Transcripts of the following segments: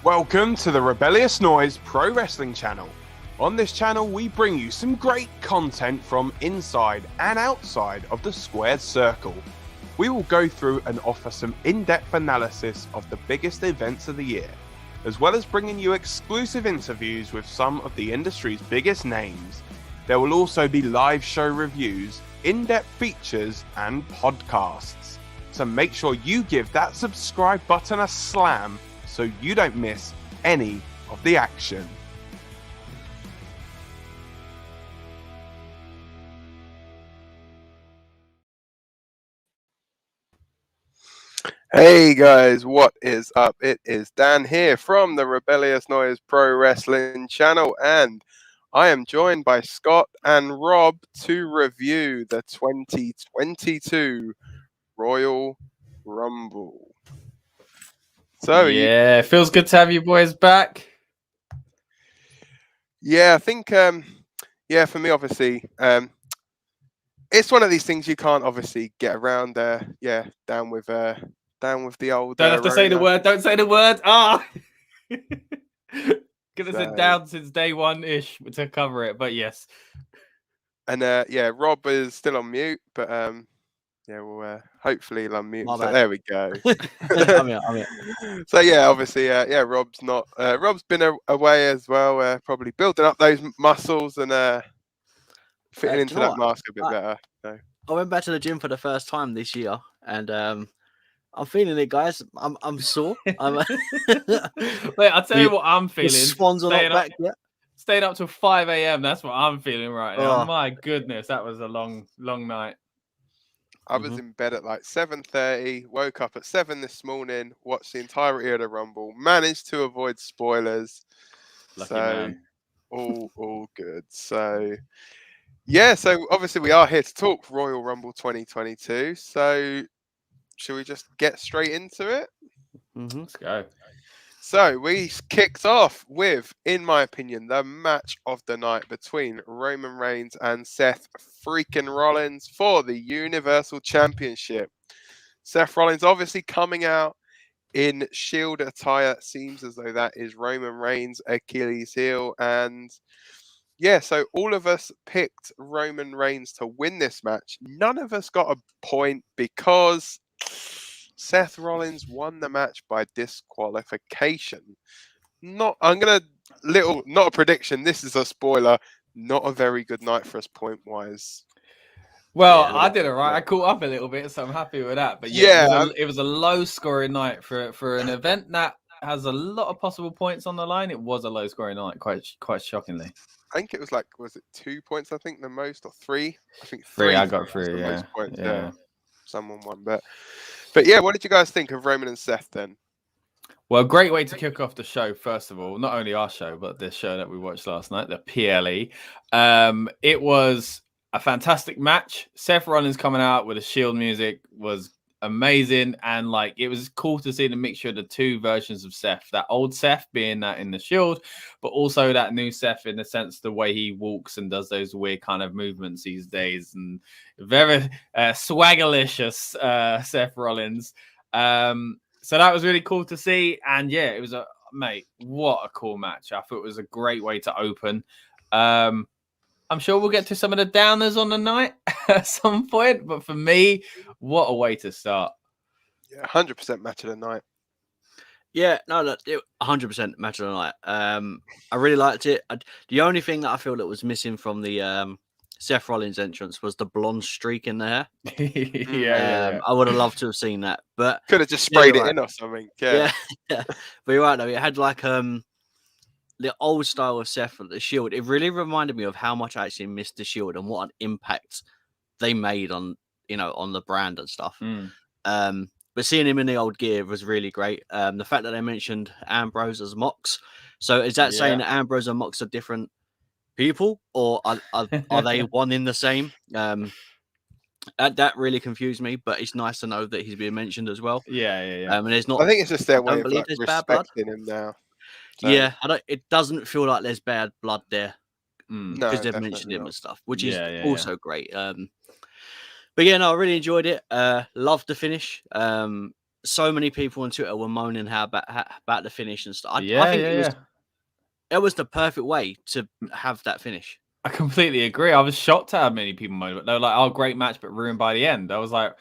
Welcome to the Rebellious Noise Pro Wrestling channel. On this channel, we bring you some great content from inside and outside of the squared circle. We will go through and offer some in-depth analysis of the biggest events of the year, as well as bringing you exclusive interviews with some of the industry's biggest names. There will also be live show reviews, in-depth features, and podcasts. So make sure you give that subscribe button a slam so you don't miss any of the action. Hey guys, what is up? It is Dan here from the Rebellious Noise Pro Wrestling channel, and I am joined by Scott and Rob to review the 2022 Royal Rumble. So yeah, it feels good to have you boys back. Yeah, I think for me, obviously, it's one of these things you can't obviously get around. Down with the old. Don't have to say the word. Don't say the word. Ah, could have said down since day one-ish to cover it, but yes. And Rob is still on mute, but we'll hopefully he'll unmute. So there we go. I'm here. So yeah, obviously, Rob's not. Rob's been away as well, probably building up those muscles and fitting into that mask a bit better. So. I went back to the gym for the first time this year, and I'm feeling it, guys. I'm sore. Wait, I'll tell you what I'm feeling. Swans are not back yet. Stayed up till 5 a.m. That's what I'm feeling right now. Oh. My goodness, that was a long night. I was in bed at like 7:30, woke up at 7 this morning, watched the entirety of the Rumble, managed to avoid spoilers. Lucky man. All good. So obviously we are here to talk Royal Rumble 2022. So should we just get straight into it? Let's go. So we kicked off with, in my opinion, the match of the night between Roman Reigns and Seth Freakin Rollins for the Universal Championship. Seth Rollins obviously coming out in Shield attire. Seems as though that is Roman Reigns' Achilles heel. And so all of us picked Roman Reigns to win this match. None of us got a point because Seth Rollins won the match by disqualification. Not a prediction. This is a spoiler. Not a very good night for us point wise. Well, I did it right. I caught up a little bit, so I'm happy with that. But it was a low scoring night for an event that has a lot of possible points on the line. It was a low scoring night, quite shockingly. I think it was was it 2 points? I think the most, or 3? I think 3. I got 3. Yeah. Most points, someone won, But yeah, what did you guys think of Roman and Seth then? Well, great way to kick off the show, first of all. Not only our show, but the show that we watched last night, the PLE. It was a fantastic match. Seth Rollins coming out with the Shield music was amazing. And it was cool to see the mixture of the two versions of Seth. That old Seth being that in the Shield, but also that new Seth in the sense the way he walks and does those weird kind of movements these days. And very swaggerlicious Seth Rollins. So that was really cool to see. And it was what a cool match. I thought it was a great way to open. I'm sure we'll get to some of the downers on the night at some point. But for me, what a way to start. Yeah, 100% match of the night. Yeah, no, look, 100% match of the night. I really liked it. The only thing that I feel that was missing from the Seth Rollins entrance was the blonde streak in there. I would have loved to have seen that, but could have just sprayed it in or something. Yeah. But you're right though. It had the old style of Seth at the Shield. It really reminded me of how much I actually missed the Shield and what an impact they made on the brand and stuff. But seeing him in the old gear was really great. The fact that they mentioned Ambrose as Mox. So is that saying that Ambrose and Mox are different people, or are they one in the same? That really confused me, but it's nice to know that he's being mentioned as well. And there's not. I think it's just their way of respecting him now. So. Yeah, it doesn't feel like there's bad blood there because they've mentioned him and stuff, which is also great. But I really enjoyed it. Loved the finish. so many people on Twitter were moaning about the finish and stuff. I think it was the perfect way to have that finish. I completely agree. I was shocked at how many people moaned, but they were like, "Oh, great match, but ruined by the end." I was like,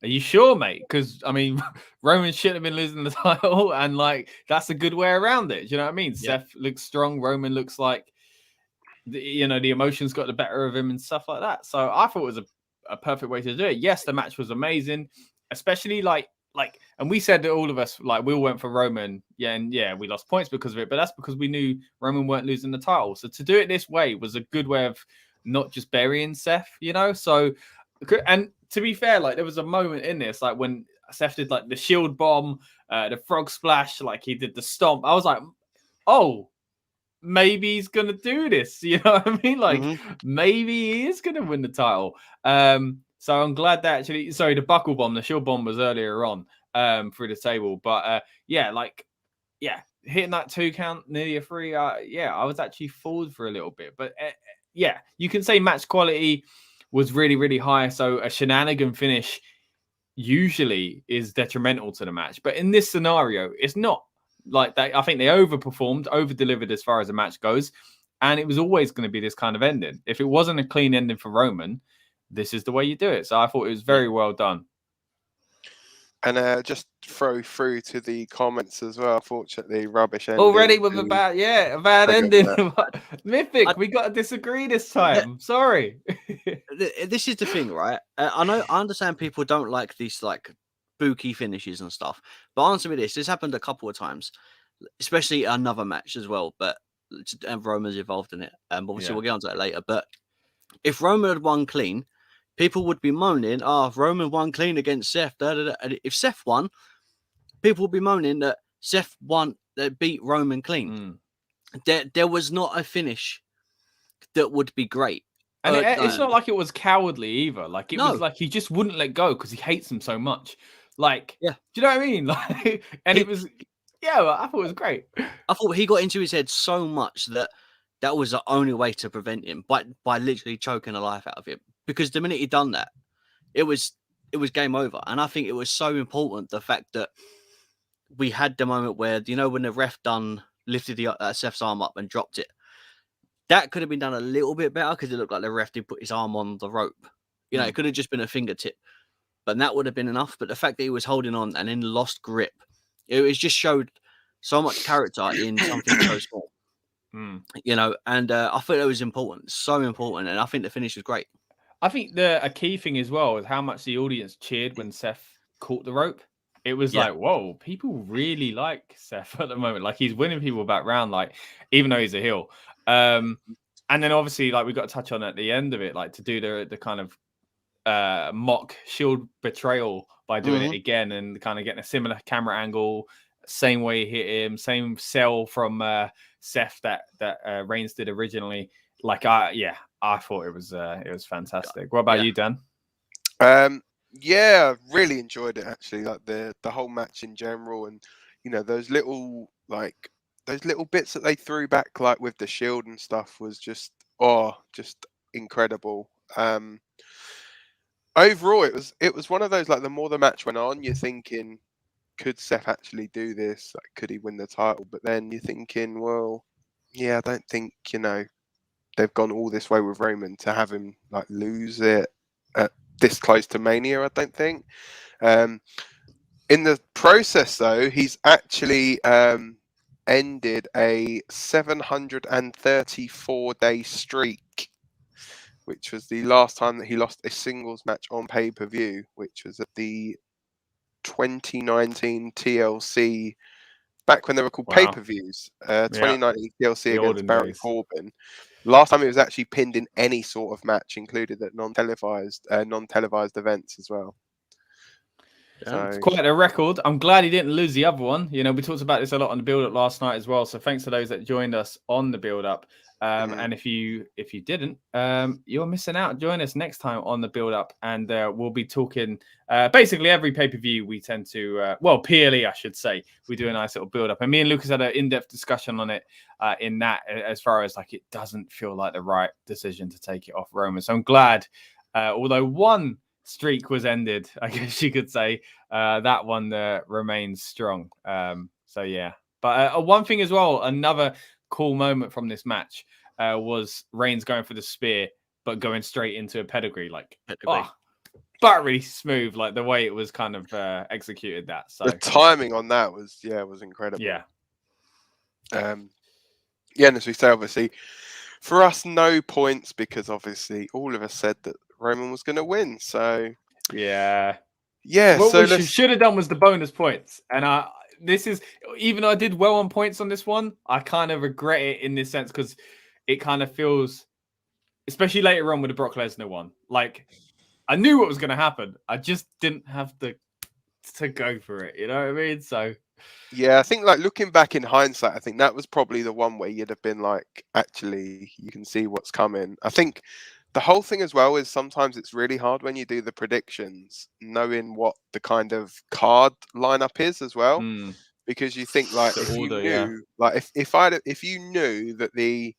"Are you sure, mate?" Because I mean, Roman shouldn't have been losing the title, and like that's a good way around it. Do you know what I mean? Yeah. Seth looks strong. Roman looks like the emotions got the better of him and stuff like that. So I thought it was a perfect way to do it. Yes, the match was amazing, especially like, and we said that all of us, like, we all went for Roman. Yeah, and yeah, we lost points because of it, but that's because we knew Roman weren't losing the title. So to do it this way was a good way of not just burying Seth, So, and to be fair, like, there was a moment in this, like, when Seth did like the shield bomb, the frog splash, like he did the stomp. I was like, oh, maybe he's gonna do this. You know what I mean? Like, maybe he is gonna win the title. So I'm glad that the buckle bomb, the shield bomb was earlier on through the table. But hitting that 2 count, nearly a 3. I was actually fooled for a little bit. But you can say match quality was really, really high. So a shenanigan finish usually is detrimental to the match. But in this scenario, it's not. Like, I think they overperformed, over-delivered as far as the match goes. And it was always going to be this kind of ending. If it wasn't a clean ending for Roman, this is the way you do it. So I thought it was very well done. And just throw through to the comments as well. Fortunately, rubbish ending. Already with a bad ending. Mythic, we got to disagree this time. Sorry. This is the thing, right? I understand people don't like these like spooky finishes and stuff, but answer me this: this happened a couple of times, especially another match as well. But and Roman's involved in it. Obviously we'll get onto that later. But if Roman had won clean, people would be moaning, Roman won clean against Seth. And if Seth won, people would be moaning that Seth won, that beat Roman clean. There was not a finish that would be great. And it's not like it was cowardly either. Like, it was like he just wouldn't let go because he hates him so much. Like, do you know what I mean? Like, and it was, I thought it was great. I thought he got into his head so much that was the only way to prevent him by literally choking the life out of him. Because the minute he'd done that, it was game over. And I think it was so important, the fact that we had the moment where, when the ref lifted Seth's arm up and dropped it. That could have been done a little bit better because it looked like the ref did put his arm on the rope. It could have just been a fingertip, but that would have been enough. But the fact that he was holding on and then lost grip, it just showed so much character in something so small. And I thought it was important, so important. And I think the finish was great. I think a key thing as well is how much the audience cheered when Seth caught the rope. It was like, whoa, people really like Seth at the moment. Like, he's winning people back round, like, even though he's a heel. And then obviously, like, we got to touch on at the end of it, like, to do the kind of mock Shield betrayal by doing it again and kind of getting a similar camera angle, same way he hit him, same sell from Seth that Reigns did originally. Like, I thought it was fantastic. What about you, Dan? Really enjoyed it, actually. Like, the whole match in general, and those little bits that they threw back, like with the Shield and stuff, was just incredible. Overall, it was one of those, like, the more the match went on, you're thinking, could Seth actually do this? Like, could he win the title? But then you're thinking, well, I don't think they've gone all this way with Roman to have him like lose it at this close to Mania. I don't think. In the process, though, he's actually ended a 734-day streak, which was the last time that he lost a singles match on pay-per-view, which was at the 2019 TLC, back when they were called pay-per-views. 2019 TLC against Baron Corbin. Last time it was actually pinned in any sort of match, included at non-televised events as well. So, it's quite a record. I'm glad he didn't lose the other one. We talked about this a lot on the build-up last night as well. So thanks to those that joined us on the build-up. And if you didn't, you're missing out. Join us next time on the build-up, and we'll be talking basically every pay-per-view. We tend to PLE, I should say. We do a nice little build-up, and me and Lucas had an in-depth discussion on it. In that, as far as like, it doesn't feel like the right decision to take it off Roman. So I'm glad, although one streak was ended, I guess you could say. That one remains strong. So yeah, but one thing as well, another cool moment from this match was Reigns going for the spear, but going straight into a pedigree, like buttery smooth, like the way it was kind of executed. That so the timing on that was incredible. Yeah. And as we say, obviously, for us, no points because obviously all of us said that Roman was going to win. So yeah. What we should have done was the bonus points, and this is, even though I did well on points on this one, I kind of regret it in this sense because it kind of feels, especially later on with the Brock Lesnar one, like I knew what was going to happen. I just didn't have to go for it. You know what I mean? So yeah, I think like looking back in hindsight, I think that was probably the one where you'd have been like, actually, you can see what's coming. I think the whole thing as well is sometimes it's really hard when you do the predictions, knowing what the kind of card lineup is as well, because you think like if you knew that the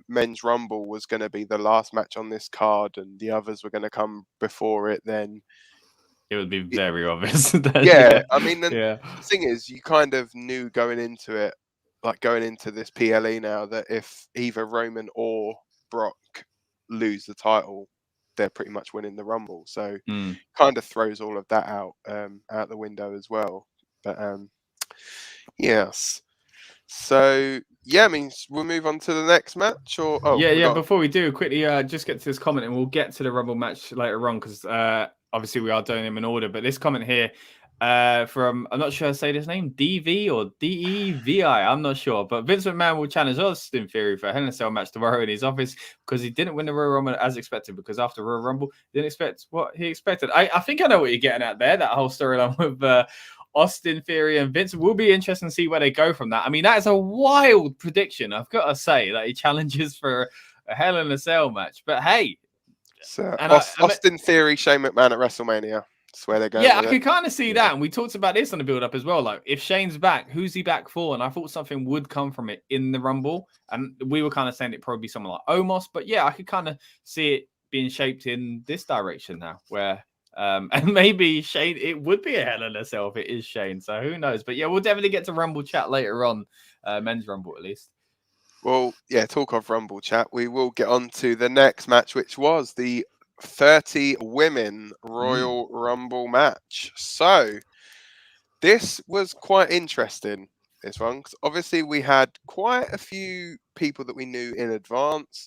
men's rumble was going to be the last match on this card and the others were going to come before it, then it would be very obvious. I mean, the thing is, you kind of knew going into it, like going into this PLE now, that if either Roman or Brock lose the title, they're pretty much winning the Rumble. So kind of throws all of that out the window as well. But yes. So yeah, I mean, we'll move on to the next match, or Before we do, quickly just get to this comment, and we'll get to the Rumble match later on because obviously we are doing them in order. But this comment here from, I'm not sure I say this name, DV or DEVI, I'm not sure. But Vince McMahon will challenge Austin Theory for a Hell in a Cell match tomorrow in his office because he didn't win the Royal Rumble as expected, because after Royal Rumble, he didn't expect what he expected. I think I know what you're getting at there, that whole storyline with Austin Theory and Vince. Will be interesting to see where they go from that. I mean, that is a wild prediction, I've got to say, that he challenges for a Hell in a Cell match. But hey, so Austin Theory, Shane McMahon at WrestleMania. That's where they're going. Yeah, I can kind of see that. And we talked about this on the build-up as well. Like, if Shane's back, who's he back for? And I thought something would come from it in the Rumble. And we were kind of saying it'd probably be someone like Omos. But yeah, I could kind of see it being shaped in this direction now, where and maybe Shane, it would be a Hell in a Cell if it is Shane. So who knows? But yeah, we'll definitely get to Rumble chat later on, men's Rumble at least. Well, yeah, talk of Rumble chat. We will get on to the next match, which was the 30 women Royal Rumble match. So this was quite interesting, this one, because obviously we had quite a few people that we knew in advance.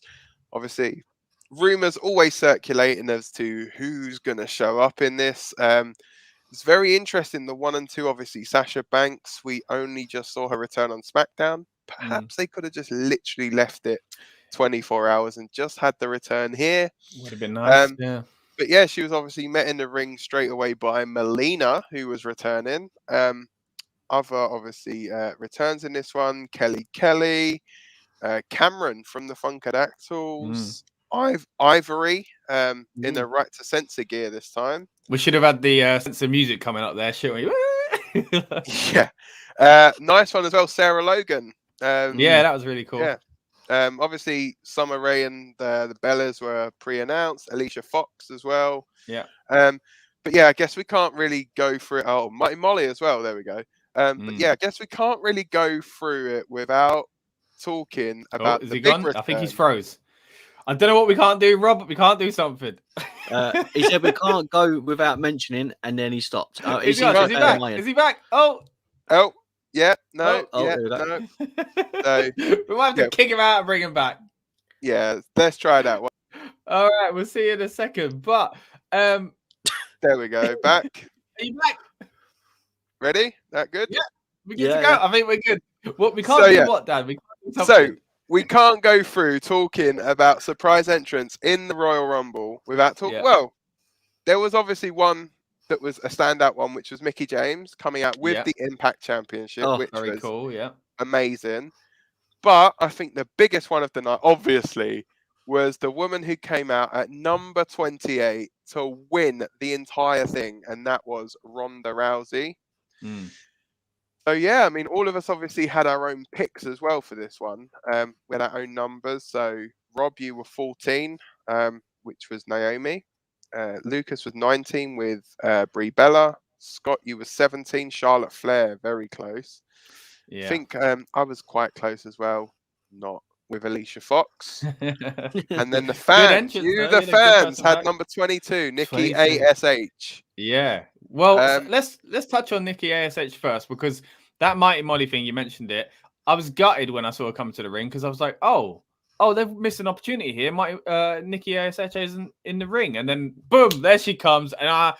Obviously, rumors always circulating as to who's going to show up in this. It's very interesting. The 1 and 2, obviously, Sasha Banks, we only just saw her return on SmackDown. Perhaps they could have just literally left it 24 hours and just had the return here. Would have been nice. But yeah, she was obviously met in the ring straight away by Melina, who was returning. Other obviously returns in this one: Kelly, Cameron from the Funkadactyls, Ivory in the Right to Censor gear this time. We should have had the censor music coming up there, shouldn't we? Yeah, nice one as well. Sarah Logan. Yeah, that was really cool. Yeah. Obviously, Summer Rae and the Bellas were pre-announced. Alicia Fox as well. Yeah. But yeah, I guess we can't really go through it. Oh, Mighty Molly as well. There we go. But yeah, I guess we can't really go through it without talking about the big return. I think he's froze. I don't know what we can't do, Rob, but we can't do something. He said we can't go without mentioning, and then he stopped. Is he back? Is he back? Oh. Yeah, no, no. So, we might have to kick him out and bring him back. Yeah, let's try that one. All right, we'll see you in a second. But there we go. Back. Are you back? Ready? That good? Yeah, we're good to go. I think we're good. What we can't do what, Dan? We can't do something. So we can't go through talking about surprise entrants in the Royal Rumble without talking. Yeah. Well, there was obviously one that was a standout one, which was Mickie James coming out with the Impact Championship, which very was cool, amazing. But I think the biggest one of the night, obviously, was the woman who came out at number 28 to win the entire thing, and that was Ronda Rousey. So yeah, I mean, all of us obviously had our own picks as well for this one. We had our own numbers. So Rob, you were 14, which was Naomi. Lucas was 19 with Brie Bella. Scott, you were 17. Charlotte Flair, very close. Yeah. I think I was quite close as well, not with Alicia Fox. And then the fans, entrance, you, though. the You had a good fans, person had back. number 22, Nikki 22. ASH. Yeah. Well, Um, let's touch on Nikki ASH first, because that Mighty Molly thing, you mentioned it. I was gutted when I saw her come to the ring, because I was like, oh, they've missed an opportunity here. Nikki ASH isn't in the ring, and then boom, there she comes, and I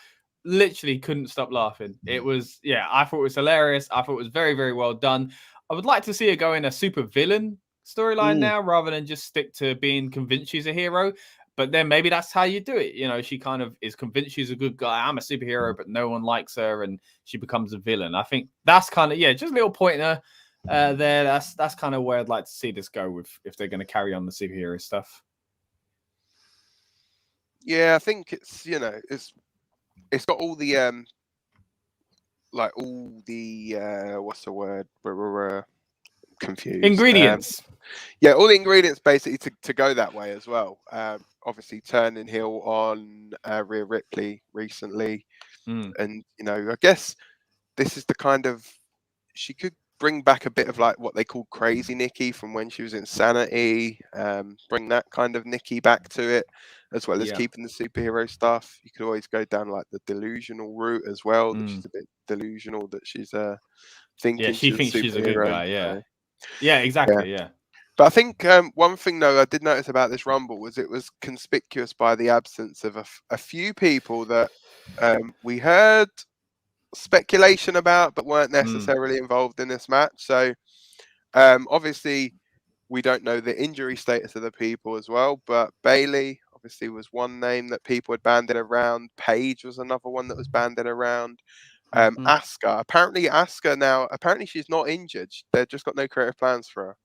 literally couldn't stop laughing. It was, I thought it was hilarious. I thought it was very, very well done. I would like to see her go in a super villain storyline now, rather than just stick to being convinced she's a hero. But then maybe that's how you do it. You know, she kind of is convinced she's a good guy. I'm a superhero, but no one likes her, and she becomes a villain. I think that's kind of, just a little pointer there. That's kind of where I'd like to see this go with, if they're going to carry on the superhero stuff. Yeah, I think it's it's got all the what's the word? We're confused. Ingredients. All the ingredients basically to go that way as well. Obviously turning heel on Rhea Ripley recently, and I guess this is the kind of, she could bring back a bit of like what they call crazy Nikki from when she was in Sanity. Bring that kind of Nikki back to it, as well as keeping the superhero stuff. You could always go down like the delusional route as well. That she's a bit delusional, that she's thinking she thinks she's a good guy. Yeah, exactly. Yeah. But I think one thing, though, I did notice about this Rumble was it was conspicuous by the absence of a few people that we heard speculation about, but weren't necessarily involved in this match. So obviously, we don't know the injury status of the people as well. But Bailey obviously was one name that people had banded around. Paige was another one that was banded around. Asuka, apparently she's not injured. They've just got no creative plans for her.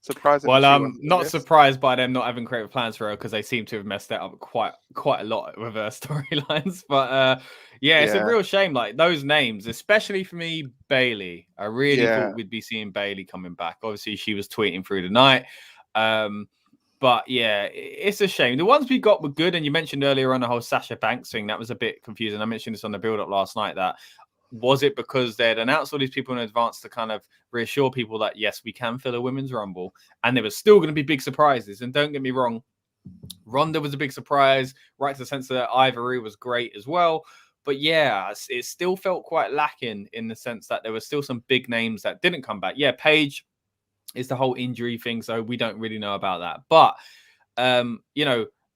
Surprising. Well, I'm not surprised by them not having creative plans for her, because they seem to have messed that up quite a lot with her storylines. But it's a real shame. Like, those names, especially for me, Bailey. I really thought we'd be seeing Bailey coming back. Obviously, she was tweeting through the night. But it's a shame. The ones we got were good, and you mentioned earlier on the whole Sasha Banks thing. That was a bit confusing. I mentioned this on the build-up last night. That was it because they'd announced all these people in advance to kind of reassure people that, yes, we can fill a women's Rumble, and there was still going to be big surprises. And don't get me wrong, Ronda was a big surprise. Right to the sense that Ivory was great as well. But it still felt quite lacking in the sense that there were still some big names that didn't come back. Yeah, Paige is the whole injury thing, so we don't really know about that. But,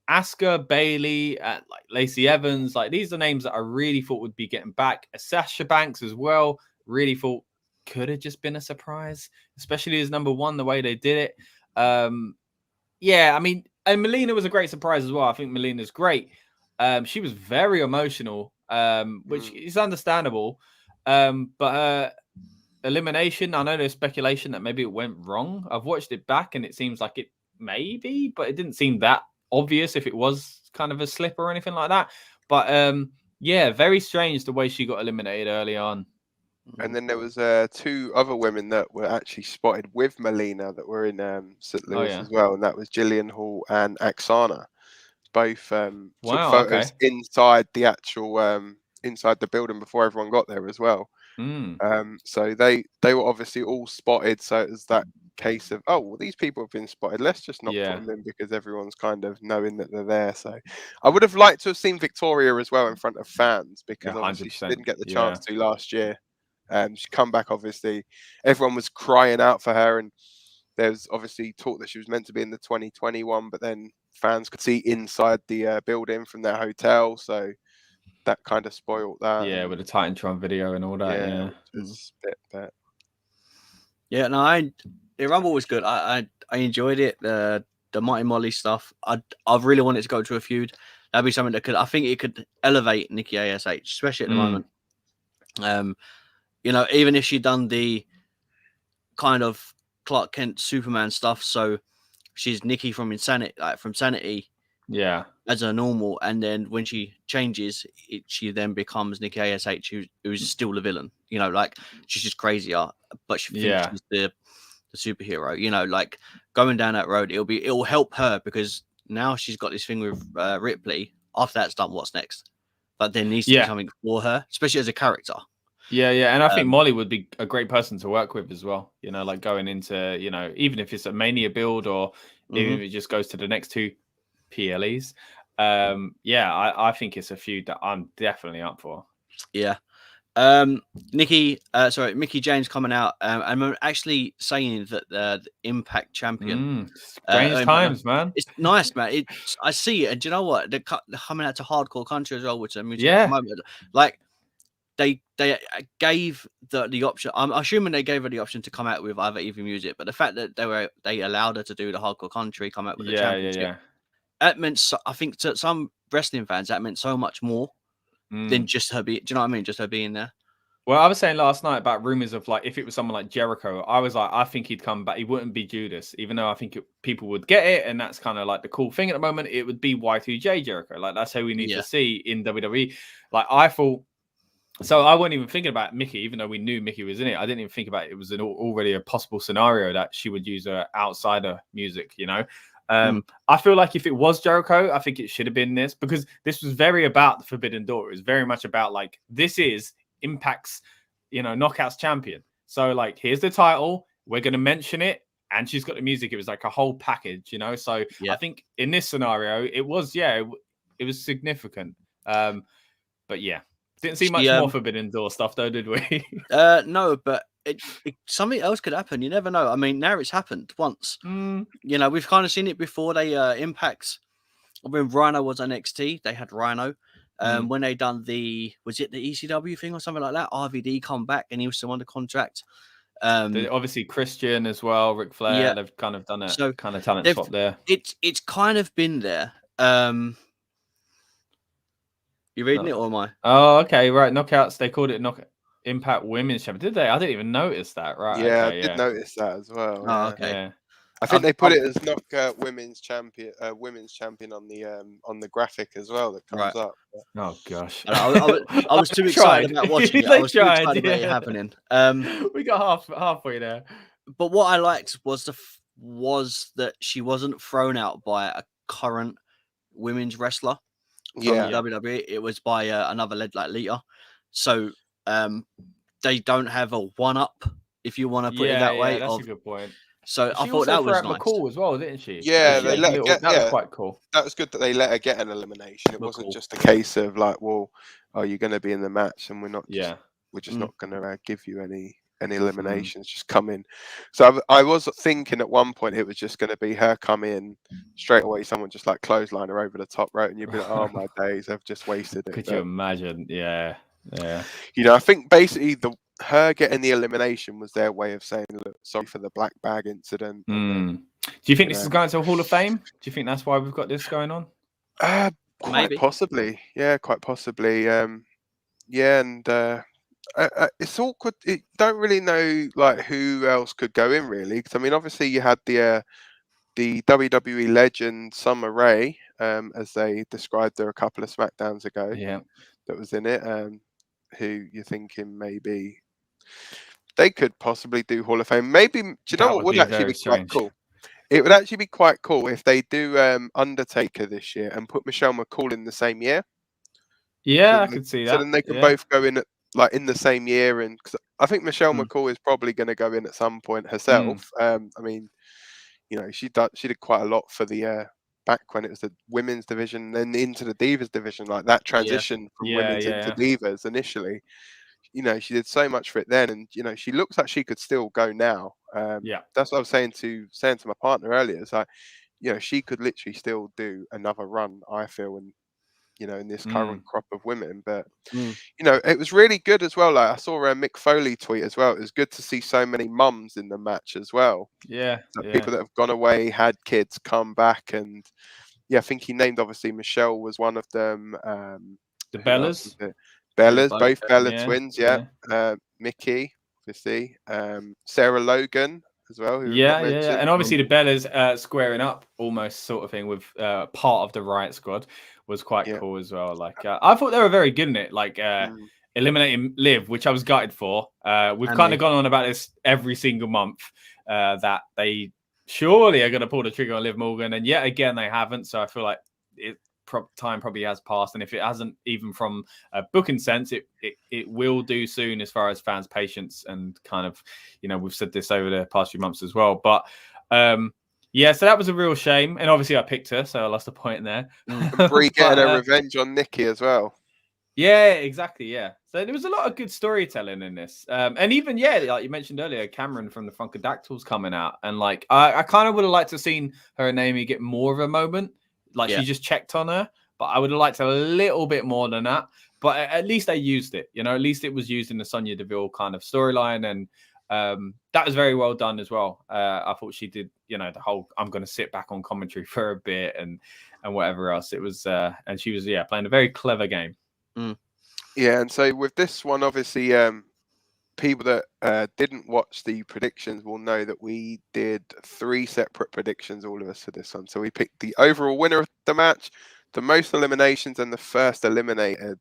Asuka, Bailey, like Lacey Evans, like these are names that I really thought would be getting back. Sasha Banks as well, really thought could have just been a surprise, especially as number one, the way they did it. And Melina was a great surprise as well. I think Melina's great. She was very emotional, which is understandable. But her elimination, I know there's speculation that maybe it went wrong. I've watched it back and it seems like it maybe, but it didn't seem that obvious if it was kind of a slip or anything like that. But very strange the way she got eliminated early on. And then there was two other women that were actually spotted with Melina that were in St. Louis as well, and that was Jillian Hall and Axana. Both took photos inside the actual inside the building before everyone got there as well. So they were obviously all spotted. So it was that case of, these people have been spotted, let's just not put them in because everyone's kind of knowing that they're there. So I would have liked to have seen Victoria as well in front of fans, because obviously she didn't get the chance to last year. She come back, obviously everyone was crying out for her, and there's obviously talk that she was meant to be in the 2021, but then fans could see inside the building from their hotel, so that kind of spoiled that. With the Titantron video and all that. The Rumble was good. I enjoyed it. The Mighty Molly stuff. I really wanted to go to a feud. That'd be something that I think it could elevate Nikki ASH, especially at the moment. Even if she'd done the kind of Clark Kent Superman stuff, so she's Nikki from Sanity, as a normal, and then when she changes, she then becomes Nikki ASH, who's still a villain. She's just crazier, but she thinks she's the superhero. Going down that road, it'll help her, because now she's got this thing with Ripley after that's done, what's next? But there needs to be something for her, especially as a character. Yeah, and I think Molly would be a great person to work with as well. You know, like going into, you know, even if it's a Mania build or even if it just goes to the next 2 PLEs. I think it's a feud that I'm definitely up for. Yeah. Mickey James coming out. I'm actually saying that the Impact champion. Strange times, man. It's nice, man. I see it, and do you know what? They're coming out to hardcore country as well, which I mean, like they gave the option. I'm assuming they gave her the option to come out with either music, but the fact that they allowed her to do the hardcore country, come out with the championship, that meant I think to some wrestling fans that meant so much more than just her being. Do you know what I mean? Just her being there. Well, I was saying last night about rumors of like if it was someone like Jericho, I was like, I think he'd come back. He wouldn't be Judas, even though I think people would get it, and that's kind of like the cool thing at the moment. It would be Y2J Jericho. Like that's how we need to see in WWE. Like I thought. So I wasn't even thinking about Mickey, even though we knew Mickey was in it. I didn't even think about it. It was already a possible scenario that she would use her outsider music, you know. I feel like if it was Jericho, I think it should have been this, because this was very about the Forbidden Door. It was very much about like, this is Impact's, you know, Knockouts champion. So like, here's the title. We're going to mention it. And she's got the music. It was like a whole package, you know. So I think in this scenario, it was significant. But yeah. Didn't see much more Forbidden Door stuff, though, did we? No, but something else could happen. You never know. I mean, now it's happened once. You know, we've kind of seen it before. They Impact, when Rhino was NXT, they had Rhino. When they done was it the ECW thing or something like that? RVD come back and he was still under contract. Obviously Christian as well, Ric Flair. They've kind of done it. So kind of talent swap there. It's kind of been there. You reading it or am I? Oh, okay, right. Knockouts. They called it Impact Women's Champion. Did they? I didn't even notice that. Right? Yeah, okay, I did notice that as well. Oh, okay. Yeah. I think they put it as Knockout Women's Champion on the graphic as well that comes up. Oh gosh, I was too excited about watching it. I was too excited about it happening. We got halfway there. But what I liked was that she wasn't thrown out by a current women's wrestler. From WWE, it was by another lead like Lita. So they don't have a one-up, if you want to put it that way. That's a good point. So I thought that was nice. McCall as well, didn't she? Yeah, they let her get. That was quite cool. That was good that they let her get an elimination. It wasn't just a case of like, well, you're going to be in the match, and we're not. We're just not going to give you any eliminations. Just come in. So I was thinking at one point it was just going to be her come in straight away. Someone just like clothesline her over the top rope, and you'd be like, "Oh my days, I've just wasted it." Could you imagine? Yeah. You know, I think basically her getting the elimination was their way of saying, "Look, sorry for the black bag incident." Do you think this is going to a Hall of Fame? Do you think that's why we've got this going on? Quite possibly. Yeah, quite possibly. And it's awkward. You don't really know like who else could go in really. Because I mean, obviously you had the WWE legend Summer Rae, as they described her a couple of SmackDowns ago. Yeah, that was in it. Who you're thinking maybe they could possibly do Hall of Fame? Maybe. Do you know what would actually be quite cool? It would actually be quite cool if they do Undertaker this year and put Michelle McCool in the same year. Yeah, I could see that. So then they could both go in in the same year, and cause I think Michelle McCool is probably going to go in at some point herself. I mean, you know, she did quite a lot for the back when it was the women's division, then into the divas division, like that transition from women's into divas initially. You know, she did so much for it then, and you know, she looks like she could still go now. That's what I was saying to my partner earlier. It's like, you know, she could literally still do another run, I feel, and you know, in this current crop of women. But you know, it was really good as well. Like I saw a Mick Foley tweet as well. It was good to see so many mums in the match as well. People that have gone away, had kids, come back, and I think he named obviously Michelle was one of them. The Bellas, both Bella twins. Mickey, obviously, Sarah Logan as well. And obviously the Bellas squaring up almost sort of thing with part of the Riot Squad was quite cool as well. Like I thought they were very good in it. Like eliminating Liv, which I was gutted for. We've kind of gone on about this every single month that they surely are going to pull the trigger on Liv Morgan, and yet again they haven't. So I feel like time probably has passed, and if it hasn't, even from a booking sense, it will do soon as far as fans' patience and kind of, we've said this over the past few months as well. But yeah, so that was a real shame, and obviously I picked her, so I lost a point there. And Brie getting a revenge on Nikki as well. Yeah, exactly. Yeah, so there was a lot of good storytelling in this, and even like you mentioned earlier, Cameron from the Funkadactyls coming out, and like I kind of would have liked to have seen her and Amy get more of a moment. Like she just checked on her, but I would have liked a little bit more than that. But at least they used it, at least it was used in the Sonya Deville kind of storyline, and that was very well done as well. I thought she did, the whole I'm going to sit back on commentary for a bit and whatever else. It was, and she was playing a very clever game. Yeah, and so with this one, obviously, people that didn't watch the predictions will know that we did 3 separate predictions, all of us, for this one. So we picked the overall winner of the match, the most eliminations, and the first eliminated.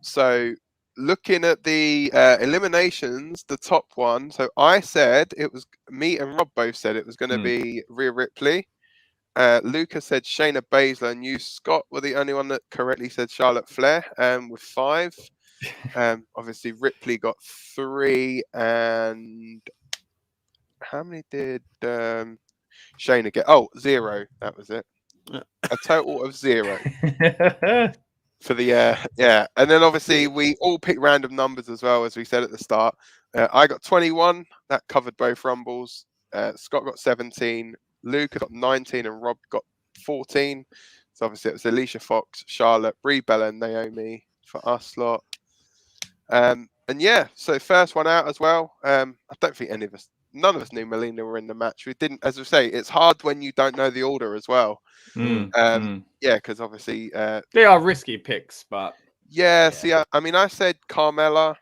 So looking at the eliminations, the top one. So I said it was, me and Rob both said it was going to be Rhea Ripley. Lucas said Shayna Baszler, and you, Scott, were the only one that correctly said Charlotte Flair, with 5. Obviously Ripley got 3, and how many did Shayna get? 0. That was it. A total of 0 for the and then obviously we all picked random numbers as well, as we said at the start. I got 21. That covered both rumbles. Scott got 17. Luke got 19, and Rob got 14. So obviously it was Alicia Fox, Charlotte, Brie Bella, and Naomi for us lot. And yeah, so first one out as well. I don't think none of us knew Melina were in the match. We didn't, as we say, it's hard when you don't know the order as well. Yeah, because obviously they are risky picks, but see, I mean, I said Carmella,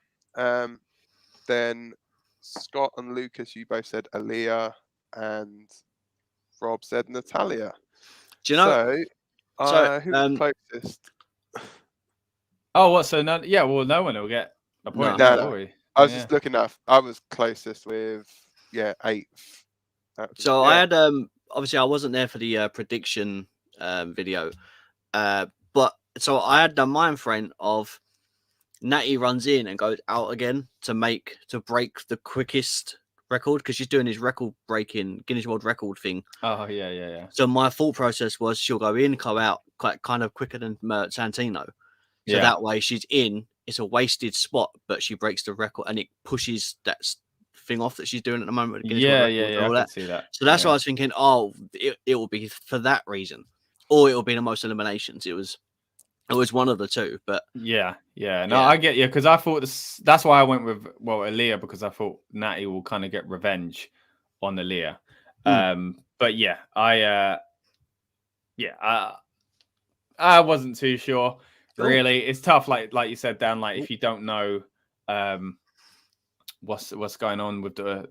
then Scott and Lucas, you both said Aaliyah, and Rob said Natalia. Do you know? So who was closest? Oh, what? So no, no one will get a point. No. I was just looking up. I was closest with 8th. So I had obviously I wasn't there for the prediction video, but so I had the mind frame of Natty runs in and goes out again to break the quickest record, because she's doing his record-breaking Guinness World Record thing. Oh yeah. So my thought process was she'll go in, go out kind of quicker than Santino. So that way she's in. It's a wasted spot, but she breaks the record, and it pushes that thing off that she's doing at the moment. Yeah. I can see that. So that's what I was thinking. Oh, it will be for that reason, or it will be the most eliminations. It was one of the two, but yeah. No, I get you, because I thought that's why I went with Aaliyah, because I thought Natty will kind of get revenge on Aaliyah. But yeah, I wasn't too sure. Really, it's tough. Like you said, Dan. Like if you don't know what's going on with the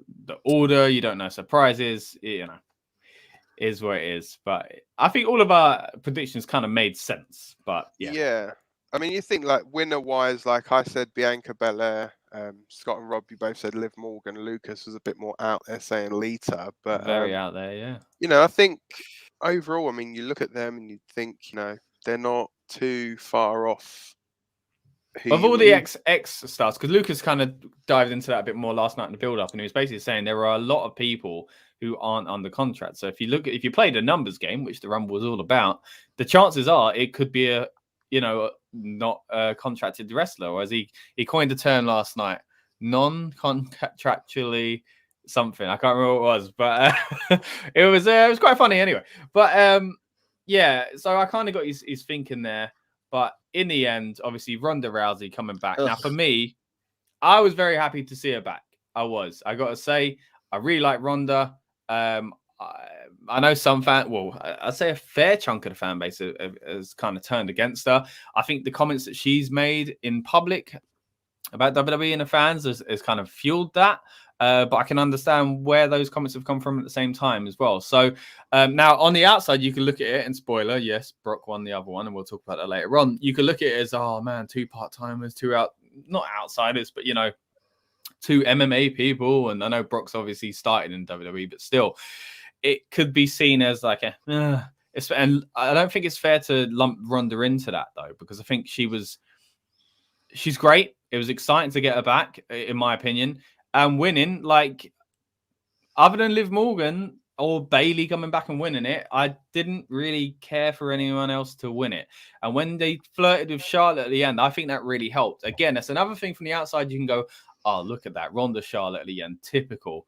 order, you don't know surprises. Is what it is. But I think all of our predictions kind of made sense. But yeah. I mean, you think like winner wise, like I said, Bianca Belair, Scott and Rob, you both said Liv Morgan. Lucas was a bit more out there saying Lita, but very out there. Yeah. I think overall, I mean, you look at them and you think, they're not too far off. Of all the X stars, because Lucas kind of dived into that a bit more last night in the build-up, and he was basically saying there are a lot of people who aren't under contract. So if you play the numbers game, which the Rumble was all about, the chances are it could be a not a contracted wrestler, or as he coined a term last night, non-contractually something. I can't remember what it was, but it was quite funny anyway. But so I kind of got his thinking there. But in the end, obviously, Ronda Rousey coming back. Ugh. Now, for me, I was very happy to see her back. I got to say, I really like Ronda. I know some I'd say a fair chunk of the fan base has kind of turned against her. I think the comments that she's made in public about WWE and the fans has kind of fueled that. But I can understand where those comments have come from at the same time as well. So now on the outside, you can look at it, and spoiler, yes, Brock won the other one, and we'll talk about that later on. You can look at it as, oh man, 2 part-timers, not outsiders, but two MMA people. And I know Brock's obviously started in WWE, but still, it could be seen as like And I don't think it's fair to lump Ronda into that though, because I think she's great. It was exciting to get her back, in my opinion, and winning. Like, other than Liv Morgan or Bailey coming back and winning it, I didn't really care for anyone else to win it. And when they flirted with Charlotte at the end, I think that really helped. Again, that's another thing from the outside. You can go, oh, look at that, Ronda Charlotte at the end, typical.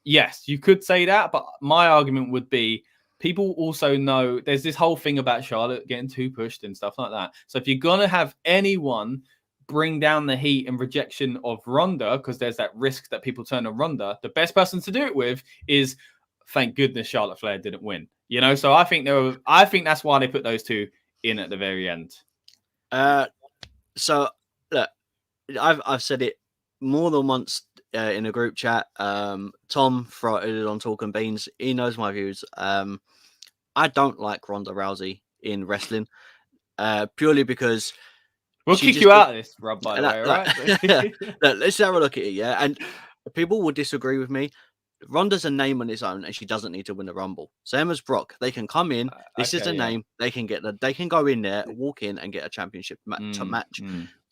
Yes, you could say that, but my argument would be people also know there's this whole thing about Charlotte getting too pushed and stuff like that. So if you're going to have anyone bring down the heat and rejection of Ronda, because there's that risk that people turn on Ronda, the best person to do it with is, thank goodness Charlotte Flair didn't win. You know, so I think that's why they put those two in at the very end. So look, I've said it more than once in a group chat. Tom on Talking Beans, he knows my views. I don't like Ronda Rousey in wrestling, purely because we'll kick you out of this, Rob, by the way, right? Look, let's have a look at it, yeah. And people will disagree with me. Ronda's a name on its own, and she doesn't need to win the Rumble. Same as Brock, they can come in. This is a name. They can they can go in there, walk in, and get a championship match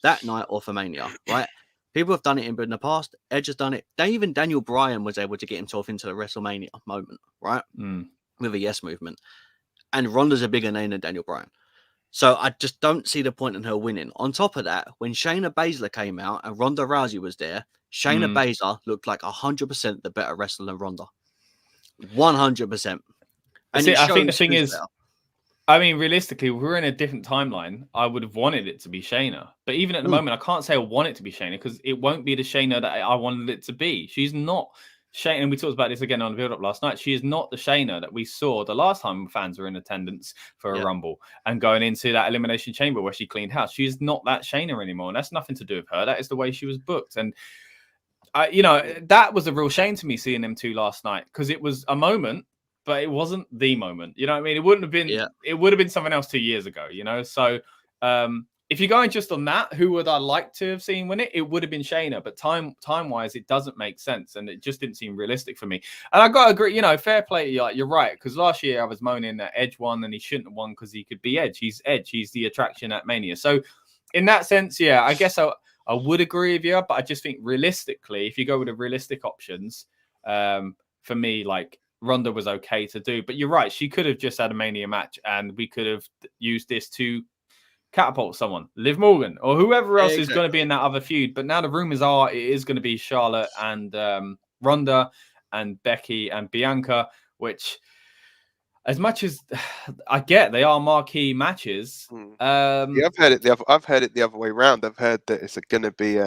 that night or for Mania, right? People have done it in the past. Edge has done it. Even Daniel Bryan was able to get himself into the WrestleMania moment, right? With a yes movement. And Ronda's a bigger name than Daniel Bryan. So I just don't see the point in her winning. On top of that, when Shayna Baszler came out and Ronda Rousey was there, Shayna Baszler looked like 100% the better wrestler than Ronda. 100%. And I think the thing is, I mean, realistically, if we were in a different timeline, I would have wanted it to be Shayna. But even at the moment, I can't say I want it to be Shayna, because it won't be the Shayna that I wanted it to be. She's not Shayna, and we talked about this again on the build-up last night. She is not the Shayna that we saw the last time fans were in attendance for a Rumble and going into that Elimination Chamber where she cleaned house. She is not that Shayna anymore, and that's nothing to do with her. That is the way she was booked. And that was a real shame to me seeing them two last night, because it was a moment, but it wasn't the moment. You know what I mean? It wouldn't have been. Yeah. It would have been something else 2 years ago. You know, so. If you're going just on that, who would I like to have seen win it? It would have been Shayna, but time-wise, it doesn't make sense, and it just didn't seem realistic for me. And I got to agree, fair play. You're right, because last year I was moaning that Edge won, and he shouldn't have won because he could be Edge. He's Edge. He's the attraction at Mania. So, in that sense, I guess I would agree with you, but I just think realistically, if you go with the realistic options, for me, like, Ronda was okay to do. But you're right, she could have just had a Mania match, and we could have used this to catapult someone, Liv Morgan or whoever else is going to be in that other feud. But now the rumors are it is going to be Charlotte and Ronda and Becky and Bianca, which, as much as I get, they are marquee matches. I've heard it the other way around. I've heard that it's going to be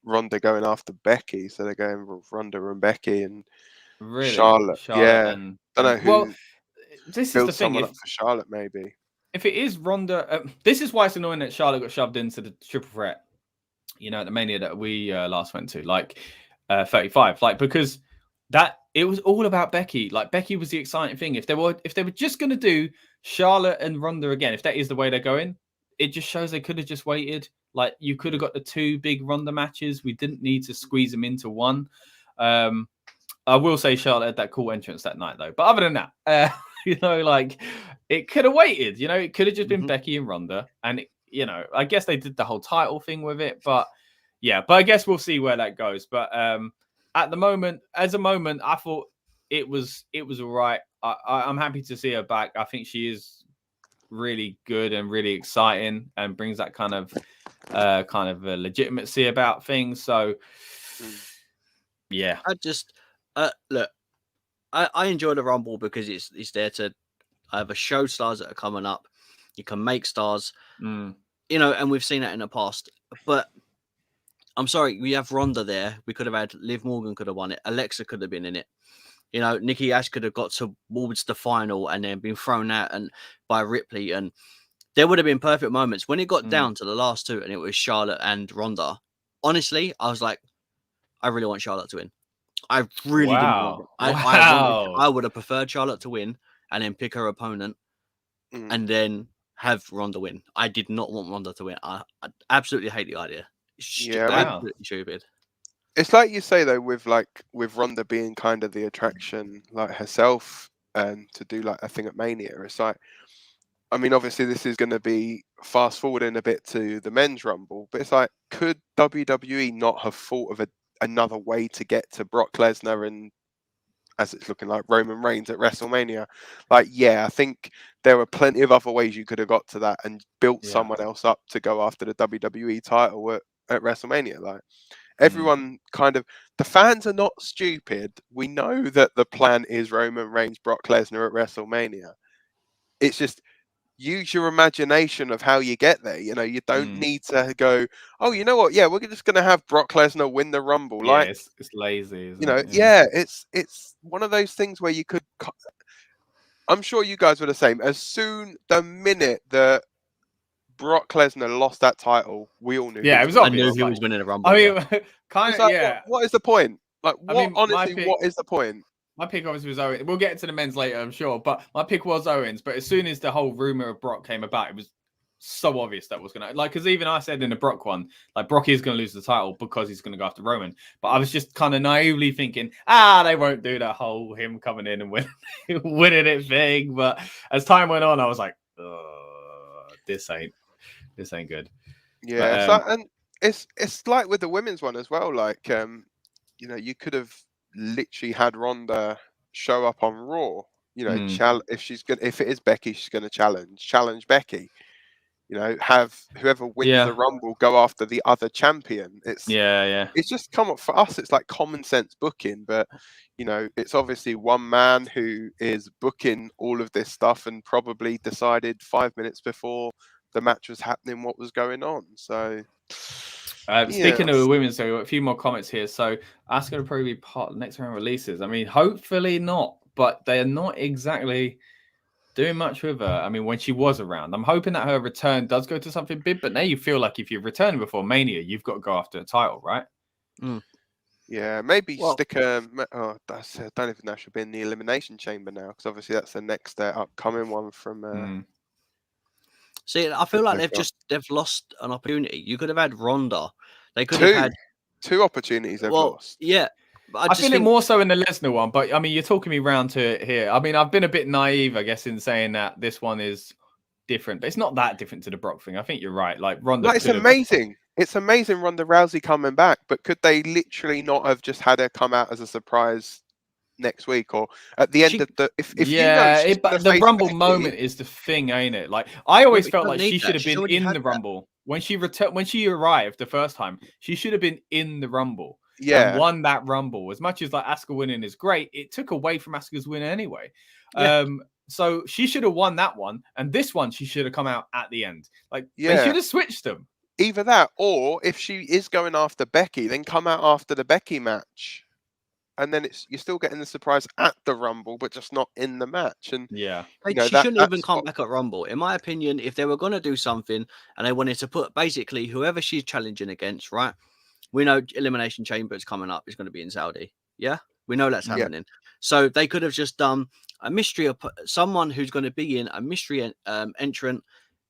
Ronda going after Becky, so they're going with Ronda and Becky and Charlotte. And, don't know who. Well, this is the thing. Up for Charlotte, maybe. If it is Ronda, this is why it's annoying that Charlotte got shoved into the triple threat, at the Mania that we last went to, like 35, like, because that it was all about Becky. Like, Becky was the exciting thing. If they were just going to do Charlotte and Ronda again, if that is the way they're going, it just shows they could have just waited. Like, you could have got the two big Ronda matches. We didn't need to squeeze them into one. I will say Charlotte had that cool entrance that night, though. But other than that, like, it could have waited. It could have just been Becky and Ronda. And, I guess they did the whole title thing with it. But, but I guess we'll see where that goes. But at the moment, I thought it was all right. I'm happy to see her back. I think she is really good and really exciting and brings that kind of legitimacy about things. So, yeah. I just, look, I enjoy the Rumble because it's there to either show stars that are coming up. You can make stars, and we've seen that in the past. But I'm sorry, we have Ronda there. We could have had Liv Morgan could have won it. Alexa could have been in it. Nikki Ash could have got towards the final and then been thrown out by Ripley, and there would have been perfect moments when it got down to the last two, and it was Charlotte and Ronda. Honestly, I was like, I really want Charlotte to win. I really didn't want it. I would have preferred Charlotte to win and then pick her opponent and then have Ronda win. I did not want Ronda to win. I absolutely hate the idea. Absolutely stupid. It's like you say though, with Ronda being kind of the attraction, like herself, to do like a thing at Mania. It's like, I mean, obviously this is going to be fast forwarding a bit to the men's Rumble, but it's like, could WWE not have thought of another way to get to Brock Lesnar and, as it's looking like, Roman Reigns at WrestleMania? Like, yeah, I think there were plenty of other ways you could have got to that and built someone else up to go after the WWE title at WrestleMania. Like, everyone kind of, the fans are not stupid. We know that the plan is Roman Reigns, Brock Lesnar at WrestleMania. It's just, use your imagination of how you get there. You know, you don't need to go, oh, you know what? Yeah, we're just going to have Brock Lesnar win the Rumble. Yeah, like, it's lazy, isn't you know, it? it's one of those things where you could. I'm sure you guys were the same. The minute that Brock Lesnar lost that title, we all knew. Yeah, it was I obvious. knew he was winning the Rumble. I mean, kind It's of, like, yeah. What is the point? Like, what? I mean, honestly, what is the point? My pick obviously was Owens. We'll get to the men's later, I'm sure. But my pick was Owens. But as soon as the whole rumor of Brock came about, it was so obvious that was going to, like, because even I said in the Brock one, like, Brock is going to lose the title because he's going to go after Roman. But I was just kind of naively thinking, they won't do that whole him coming in and winning it thing. But as time went on, I was like, this ain't good. Yeah, But, and it's like with the women's one as well. Like, you know, you could have literally had Ronda show up on Raw. You know, if it is Becky, she's gonna challenge Becky. You know, have whoever wins the Rumble go after the other champion. It's just come up for us. It's like common sense booking, but you know, it's obviously one man who is booking all of this stuff and probably decided 5 minutes before the match was happening what was going on. So, speaking of the women, so we've got a few more comments here. So Asuka will probably be part of the next round releases. I mean, hopefully not, but they're not exactly doing much with her. I mean, when she was around, I'm hoping that her return does go to something big. But now you feel like if you've returned before Mania, you've got to go after a title, right? Yeah, maybe stick a. I don't even know if she'll be in the Elimination Chamber now, because obviously that's the next upcoming one from. See, I feel like they've lost an opportunity. You could have had Ronda. They could have had two opportunities they've lost. Yeah. I feel it more so in the Lesnar one, but I mean, you're talking me round to it here. I mean, I've been a bit naive, I guess, in saying that this one is different, but it's not that different to the Brock thing. I think you're right. Like Ronda, it's amazing. It's amazing Ronda Rousey coming back, but could they literally not have just had her come out as a surprise next week or at the end of the? The Rumble moment is the thing, ain't it? Like I always felt like she should have been in the Rumble when she arrived the first time. She should have been in the Rumble. And won that Rumble. As much as like Asuka winning is great, it took away from Asuka's win anyway. So she should have won that one, and this one she should have come out at the end. Like they should have switched them. Either that, or if she is going after Becky, then come out after the Becky match, and then you're still getting the surprise at the Rumble, but just not in the match. And she shouldn't even come back at Rumble. In my opinion, if they were going to do something and they wanted to put basically whoever she's challenging against, right? We know Elimination Chamber is coming up. It's going to be in Saudi. Yeah, we know that's happening. So they could have just done a mystery of someone who's going to be in a mystery entrant,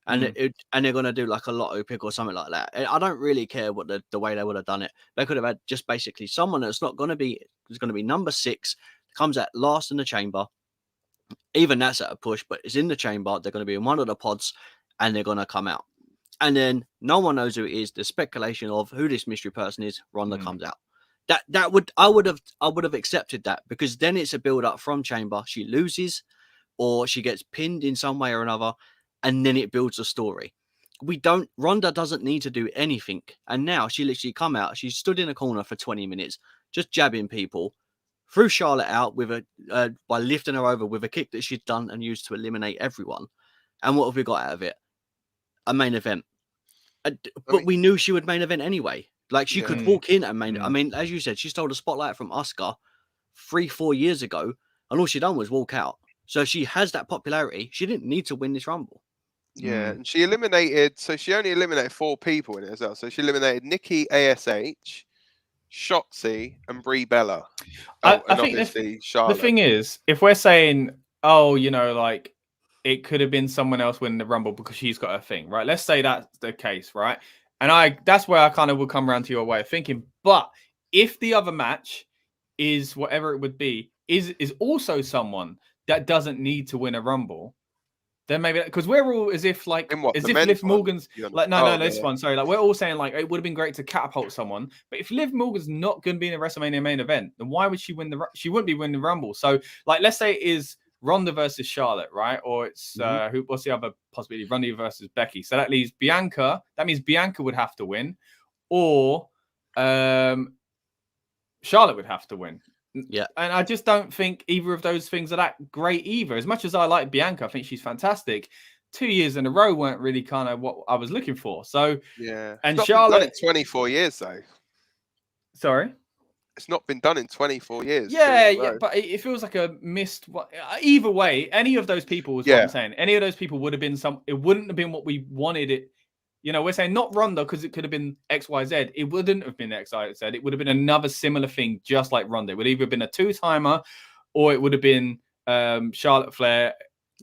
and they're going to do like a lotto pick or something like that. I don't really care what the way they would have done it. They could have had just basically someone that's not going to be number 6, comes at last in the chamber. Even that's at a push, but it's in the chamber. They're going to be in one of the pods, and they're going to come out. And then no one knows who it is. The speculation of who this mystery person is, Ronda comes out. I would have accepted that, because then it's a build up from chamber. She loses, or she gets pinned in some way or another, and then it builds a story. Ronda doesn't need to do anything, and now she literally come out. She stood in a corner for 20 minutes, just jabbing people, threw Charlotte out with by lifting her over with a kick that she'd done and used to eliminate everyone. And what have we got out of it? A main event. But we knew she would main event anyway. Like she could walk in and main. I mean, as you said, she stole the spotlight from Asuka 3-4 years ago, and all she done was walk out. So she has that popularity. She didn't need to win this Rumble. Yeah, and she only eliminated 4 people in it as well. So she eliminated Nikki ASH, Shotzi, and Brie Bella. I think the thing is, if we're saying, like it could have been someone else winning the Rumble because she's got her thing, right? Let's say that's the case, right? And that's where I kind of will come around to your way of thinking. But if the other match is whatever it would be, is also someone that doesn't need to win a Rumble, then maybe because we're all as if like In what, as the if men's Liv one? Morgan's like this one. Sorry, like we're all saying like it would have been great to catapult someone, but if Liv Morgan's not going to be in the WrestleMania main event, then why would she win she wouldn't be winning the Rumble. So like let's say it is Ronda versus Charlotte, right? Or it's what's the other possibility? Ronda versus Becky. So that leaves Bianca. That means Bianca would have to win, or Charlotte would have to win. Yeah. And I just don't think either of those things are that great either. As much as I like Bianca, I think she's fantastic. 2 years in a row weren't really kind of what I was looking for. So yeah, and it's not Charlotte been done in 24 years though. Sorry. It's not been done in 24 years. Yeah, but it feels like a missed. Either way, any of those people is what I'm saying. Any of those people would have been it wouldn't have been what we wanted it. You know, we're saying not Ronda because it could have been XYZ. It wouldn't have been XYZ. It would have been another similar thing, just like Ronda. It would either have been a 2-timer or it would have been Charlotte Flair,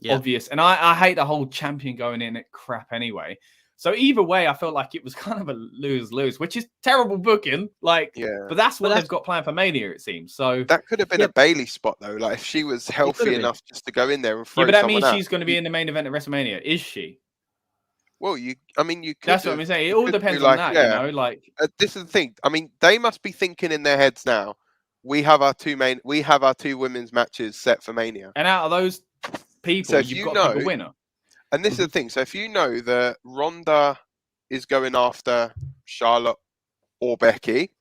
obvious. And I hate the whole champion going in at crap anyway. So either way, I felt like it was kind of a lose-lose, which is terrible booking. Like, but that's what they've got planned for Mania, it seems. So that could have been a Bailey spot though. Like if she was healthy enough just to go in there and throw. But that means she's going to be in the main event at WrestleMania, is she? Well, you could. That's what I'm saying. It all depends on that, you know. Like this is the thing. I mean, they must be thinking in their heads now. We have our two women's matches set for Mania, and out of those people, so you've got to pick a winner. And this is the thing. So if you know that Ronda is going after Charlotte or Becky,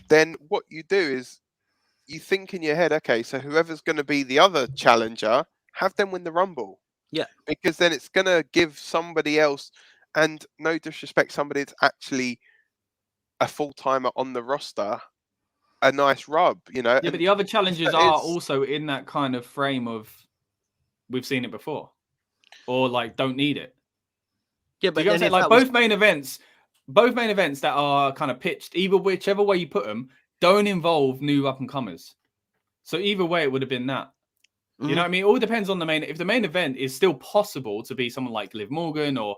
then what you do is you think in your head, okay, so whoever's going to be the other challenger, have them win the Rumble. Yeah. Because then it's going to give somebody else, and no disrespect, somebody that's actually a full-timer on the roster, a nice rub, you know. Yeah, but the other challengers are also in that kind of frame of we've seen it before. Or like don't need it. Yeah, but then like both main events that are kind of pitched, either whichever way you put them, don't involve new up and comers. So either way, it would have been that. You know what I mean? It all depends on the main. If the main event is still possible to be someone like Liv Morgan or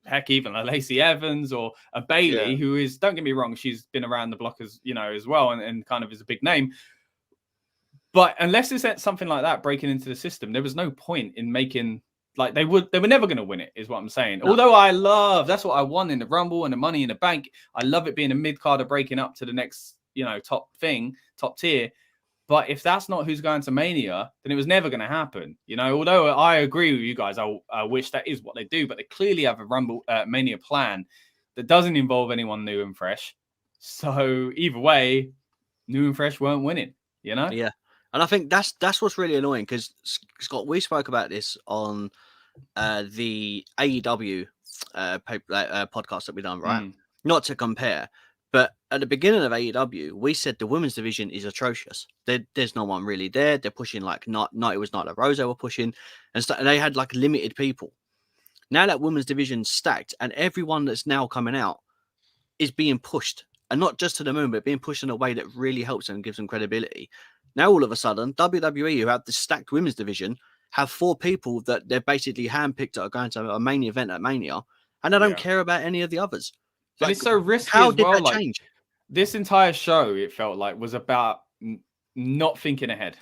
heck, even a Lacey Evans or a Bailey, who is, don't get me wrong, she's been around the block as well, and kind of is a big name. But unless it's something like that breaking into the system, there was no point in making. Like they were never going to win it, is what I'm saying. No. Although that's what I want in the Rumble and the Money in the Bank. I love it being a mid-carder breaking up to the next, top tier. But if that's not who's going to Mania, then it was never going to happen. Although I agree with you guys, I wish that is what they do, but they clearly have a Rumble Mania plan that doesn't involve anyone new and fresh. So either way, new and fresh weren't winning. Yeah. And I think that's what's really annoying because, Scott, we spoke about this on the AEW podcast that we done, right? Not to compare, but at the beginning of AEW, we said the women's division is atrocious. There's no one really there. They're pushing like it was Nyla Rose they were pushing, and they had like limited people. Now that women's division's stacked, and everyone that's now coming out is being pushed, and not just to the moon, but being pushed in a way that really helps them and gives them credibility. Now, all of a sudden, WWE, who have the stacked women's division, have 4 people that they're basically handpicked that are going to a main event at Mania, and they don't care about any of the others. And it's so risky. How as did well. that change? This entire show, it felt like, was about not thinking ahead.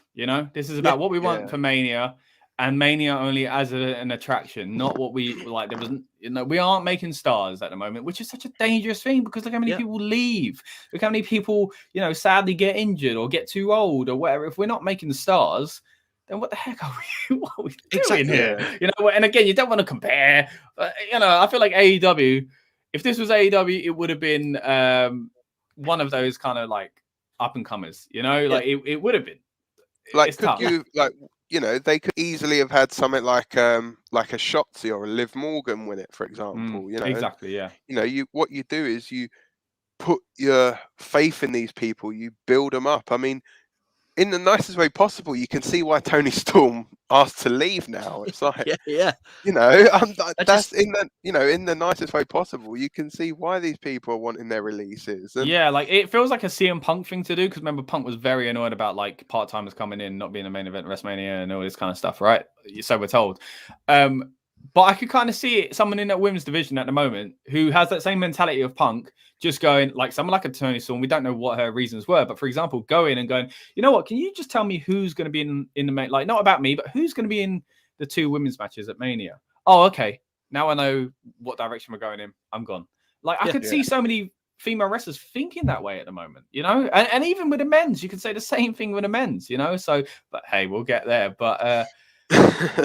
This is about what we want for Mania, and Mania only as an attraction, not what we like. There was, we aren't making stars at the moment, which is such a dangerous thing because look how many people leave. Look how many people, sadly get injured or get too old or whatever. If we're not making the stars, then what the heck are we doing here? And again, you don't want to compare. I feel like AEW. If this was AEW, it would have been one of those kind of like up and comers. It would have been. Like, they could easily have had something like a Shotzi or a Liv Morgan win it, for example. Exactly, yeah. What you do is you put your faith in these people, you build them up. I mean, in the nicest way possible, you can see why Tony Storm asked to leave now. It's like, that's in the nicest way possible. You can see why these people are wanting their releases. And like it feels like a CM Punk thing to do because remember, Punk was very annoyed about like part-timers coming in, not being a main event WrestleMania and all this kind of stuff, right? So we're told. But I could kind of see it, someone in that women's division at the moment who has that same mentality of Punk, just going like someone like a Tony Storm. We don't know what her reasons were, but for example, going and going, you know what? Can you just tell me who's going to be in the main? Like, not about me, but who's going to be in the 2 women's matches at Mania? Oh, okay. Now I know what direction we're going in. I'm gone. Like, I could see so many female wrestlers thinking that way at the moment, you know, and even with the men's, you could say the same thing with the men's, you know. So, but hey, we'll get there. But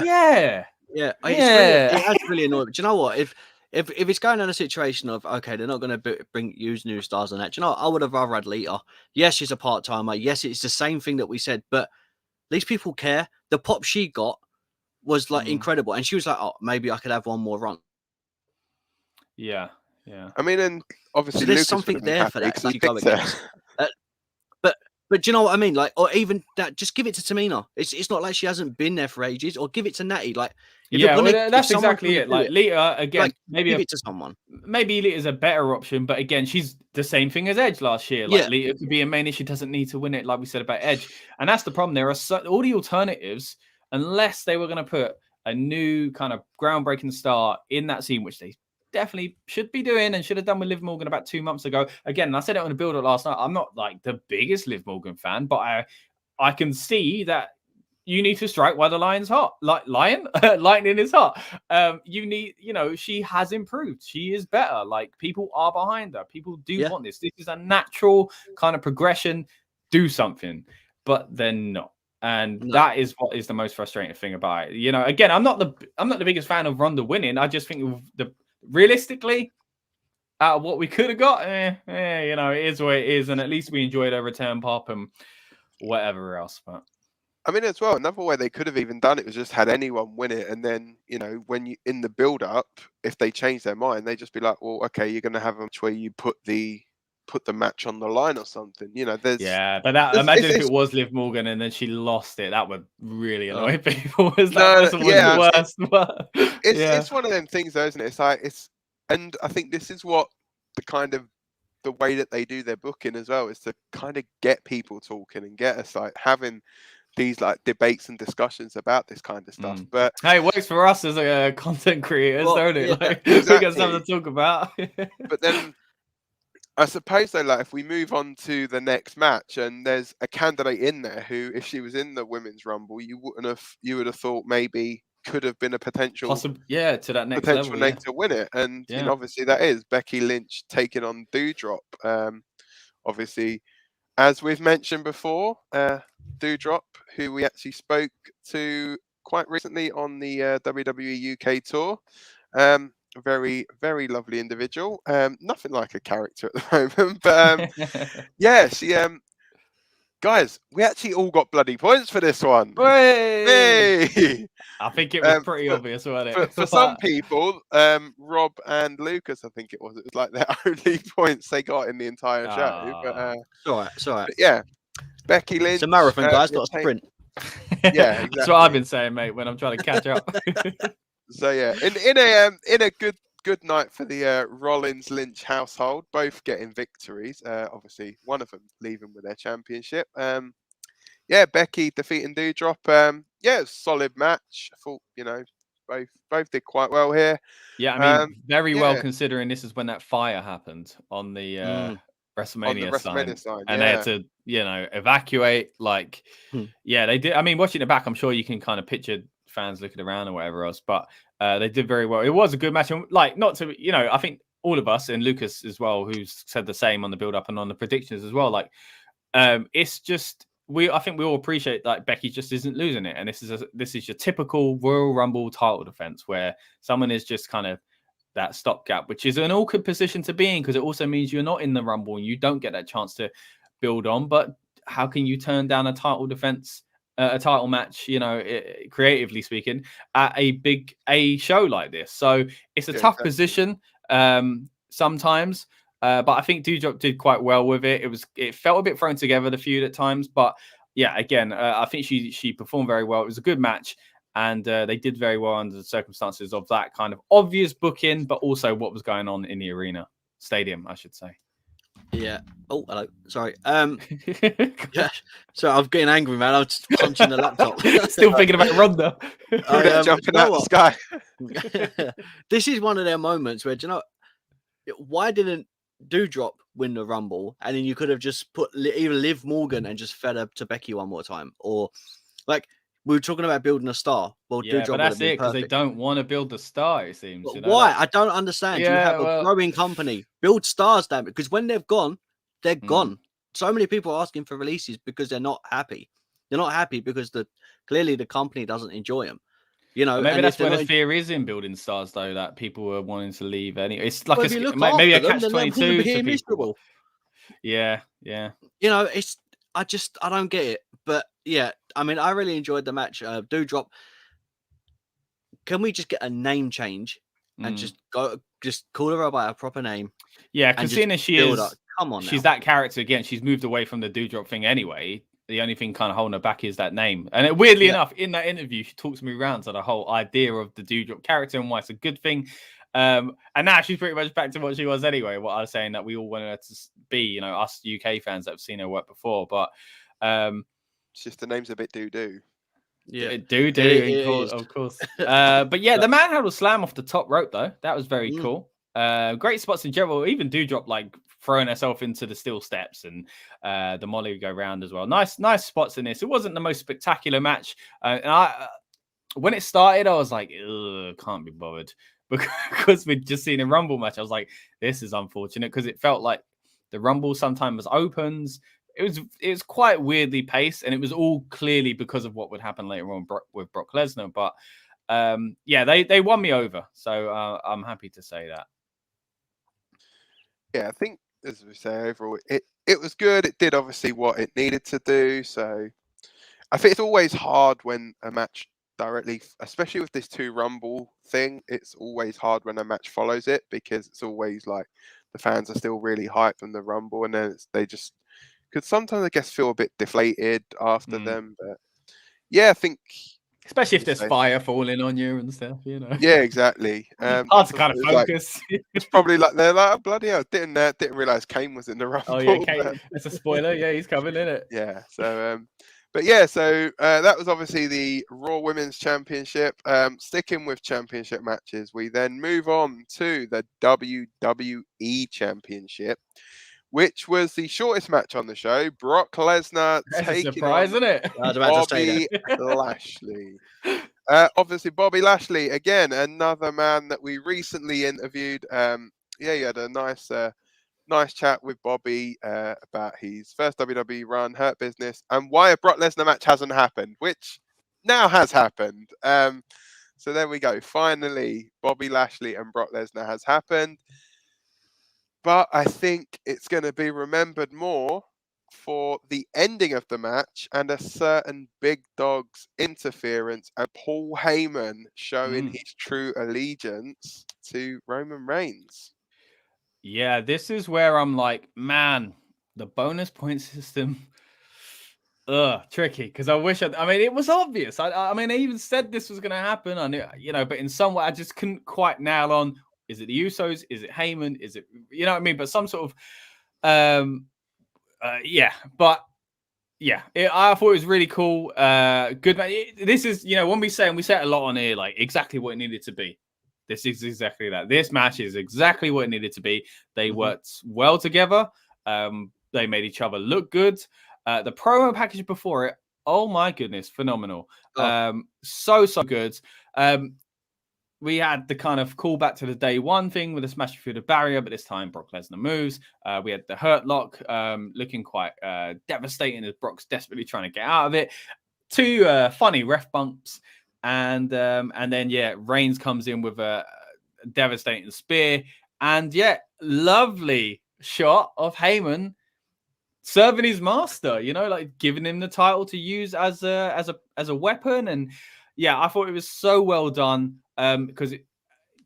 yeah. Yeah, it has really annoyed me. Do you know what? If it's going on a situation of, okay, they're not going to use new stars on that, do you know what? I would have rather had Lita. Yes, she's a part-timer. Yes, it's the same thing that we said, but these people care. The pop she got was like incredible, and she was like, oh, maybe I could have one more run. Yeah. I mean, and obviously so there's Lucas something there for that. He go against. But do you know what I mean? Like, or even that, just give it to Tamina. It's not like she hasn't been there for ages. Or give it to Natty. Like, that's exactly it. Like Lita again, like, maybe give it to someone. Maybe Lita's a better option, but again, she's the same thing as Edge last year. Like Lita could be a main issue, doesn't need to win it, like we said about Edge, and that's the problem. There are all the alternatives, unless they were going to put a new kind of groundbreaking star in that scene, which they definitely should be doing and should have done with Liv Morgan about 2 months ago. Again, I said it on the build-up last night. I'm not like the biggest Liv Morgan fan, but I can see that you need to strike while the lion's hot. Lightning is hot. You need, you know, she has improved. She is better. Like, people are behind her. People do want this. This is a natural kind of progression. Do something, but they're not. And that is what is the most frustrating thing about it. You know, again, I'm not the biggest fan of Ronda winning. I just think realistically, out of what we could have got, you know, it is what it is, and at least we enjoyed her return pop and whatever else. But I mean, as well, another way they could have even done it was just had anyone win it, and then, you know, when you in the build-up, if they change their mind, they just be like, well, okay, you're going to have a match where you put the match on the line or something. You know, but imagine if it was Liv Morgan and then she lost it. That would really annoy people. The worst. But it's one of them things, though, isn't it? It's like and I think this is what the way that they do their booking as well is to kind of get people talking and get us like having these like debates and discussions about this kind of stuff. But hey, it works for us as content creators, don't it? Like, we got something to talk about. But then I suppose though, like if we move on to the next match, and there's a candidate in there who, if she was in the women's rumble, you would have thought maybe could have been a potential to that next level, name to win it, and you know, obviously that is Becky Lynch taking on Doudrop. Obviously, as we've mentioned before, Doudrop, who we actually spoke to quite recently on the WWE UK tour. Very, very lovely individual. Nothing like a character at the moment, but she. Guys, we actually all got bloody points for this one. Hey! I think it was pretty obvious, wasn't it? For some people, Rob and Lucas, I think it was like their only points they got in the entire show. But it's all right. Yeah, Becky Lynch. It's a marathon, guys, not a sprint. Yeah, exactly. That's what I've been saying, mate, when I'm trying to catch up. So yeah, in a good night for the Rollins Lynch household, both getting victories. Obviously, one of them leaving with their championship. Becky defeating Doudrop. Solid match. I thought, you know, both did quite well here. Yeah, I mean, very well considering this is when that fire happened on the WrestleMania side. And they had to, you know, evacuate. Like, they did. I mean, watching it back, I'm sure you can kind of picture fans looking around or whatever else, but they did very well. It was a good match, and like, not to, you know, I think all of us and Lucas as well, who's said the same on the build up and on the predictions as well. Like, it's just I think we all appreciate that Becky just isn't losing it, and this is your typical Royal Rumble title defense where someone is just kind of that stopgap, which is an awkward position to be in because it also means you're not in the Rumble and you don't get that chance to build on. But how can you turn down a title defense? A title match, you know, creatively speaking, at a show like this. So it's a tough position sometimes, but I think Doudrop did quite well with it. It felt a bit thrown together, the feud at times, but yeah, again, I think she performed very well. It was a good match, and they did very well under the circumstances of that kind of obvious booking, but also what was going on in the stadium, I should say. Yeah. Oh, hello. Sorry. Yeah. So I'm getting angry, man. I'm just punching the laptop. Still thinking about Ronda. Jumping out the sky. This is one of their moments where, do you know, why didn't Doudrop win the Rumble, and then you could have just put either Liv Morgan and just fed her to Becky one more time, or like we were talking about building a star. Well, Yeah, Doudrop but would have that's been it because they perfect. don't want to build the star. It seems. But You know, why? like, I don't understand. You Yeah, have a growing company. Build stars, damn it. Because when they've gone, they're gone. So many people are asking for releases because they're not happy. They're not happy because clearly the company doesn't enjoy them. You know, maybe and that's if they're where not the fear is in building stars, though, that people are wanting to leave anyway. It's like well, if you look maybe a after them, catch then they're 22 gonna be to people. miserable. Yeah. You know, I don't get it. But yeah, I mean, I really enjoyed the match. Doudrop. Can we just get a name change and just call her by her proper name? Yeah, because seeing as she is, come on, she's now. that character again. She's moved away from the Doudrop thing anyway. The only thing kind of holding her back is that name. And weirdly enough, in that interview, she talks me around to the whole idea of the Doudrop character and why it's a good thing. And now she's pretty much back to what she was anyway. What I was saying that we all wanted her to be, you know, us UK fans that have seen her work before. But it's just the name's a bit doo-doo. Yeah, of course. But yeah, the manhandle slam off the top rope though, that was very cool. Great spots in general. Even Doudrop like throwing herself into the steel steps and the Molly go round as well. Nice spots in this. It wasn't the most spectacular match, and I when it started, I was like, can't be bothered because we'd just seen a Rumble match. I was like, this is unfortunate because it felt like the Rumble sometimes opens. It was quite weirdly paced, and it was all clearly because of what would happen later on with Brock Lesnar. But yeah, they won me over, so I'm happy to say that. Yeah, I think as we say overall, it was good. It did obviously what it needed to do. So I think it's always hard when a match directly, especially with this 2 Rumble thing, it's always hard when a match follows it because it's always like the fans are still really hyped from the Rumble, and then they just could sometimes, I guess, feel a bit deflated after them. But yeah, I think especially if there's fire falling on you and stuff, you know. Yeah, exactly. Hard to kind of focus. It's probably like they're like, oh, bloody hell, didn't realize Kane was in the Rumble. Oh yeah, Kane. It's a spoiler. Yeah, he's coming in it. Yeah. So but yeah, so that was obviously the Raw Women's Championship. Sticking with championship matches, we then move on to the WWE Championship, which was the shortest match on the show. Brock Lesnar taking surprise, isn't it? I was about Bobby to say that. Lashley. Obviously, Bobby Lashley, again, another man that we recently interviewed. Yeah, he had a nice chat with Bobby about his first WWE run, Hurt Business, and why a Brock Lesnar match hasn't happened, which now has happened. So there we go. Finally, Bobby Lashley and Brock Lesnar has happened. But I think it's going to be remembered more for the ending of the match and a certain big dog's interference and Paul Heyman showing his true allegiance to Roman Reigns. Yeah, this is where I'm like, man, the bonus point system, tricky. Because I mean, it was obvious. I mean, I even said this was going to happen. I knew, you know, but in some way, I just couldn't quite nail on. Is it the Usos? Is it Heyman? Is it, you know what I mean? But some sort of, yeah. But yeah, I thought it was really cool. Good. This is, you know, when we say it a lot on here, like exactly what it needed to be. This is exactly that. This match is exactly what it needed to be. They worked well together. They made each other look good. The promo package before it, oh my goodness, phenomenal. So good. We had the kind of callback to the day one thing with the smash through the barrier, but this time Brock Lesnar moves. We had the hurt lock looking quite devastating as Brock's desperately trying to get out of it. 2 funny ref bumps. And then, yeah, Reigns comes in with a devastating spear. And, yeah, lovely shot of Heyman serving his master, you know, like giving him the title to use as a weapon. And, yeah, I thought it was so well done because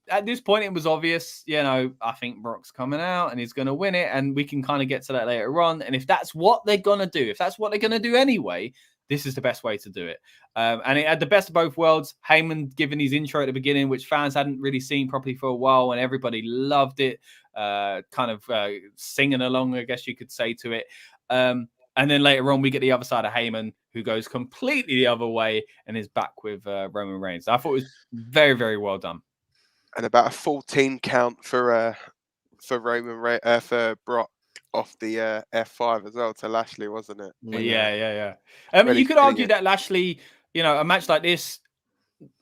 at this point it was obvious, you know, I think Brock's coming out and he's going to win it. And we can kind of get to that later on. And if that's what they're going to do, if that's what they're going to do anyway, this is the best way to do it. And it had the best of both worlds. Heyman giving his intro at the beginning, which fans hadn't really seen properly for a while, and everybody loved it. kind of singing along, I guess you could say, to it. And then later on, we get the other side of Heyman, who goes completely the other way and is back with Roman Reigns. I thought it was very, very well done. And about a 14 count for Brock off the F5 as well to Lashley, wasn't it? Yeah. I mean, you could argue that Lashley, a match like this,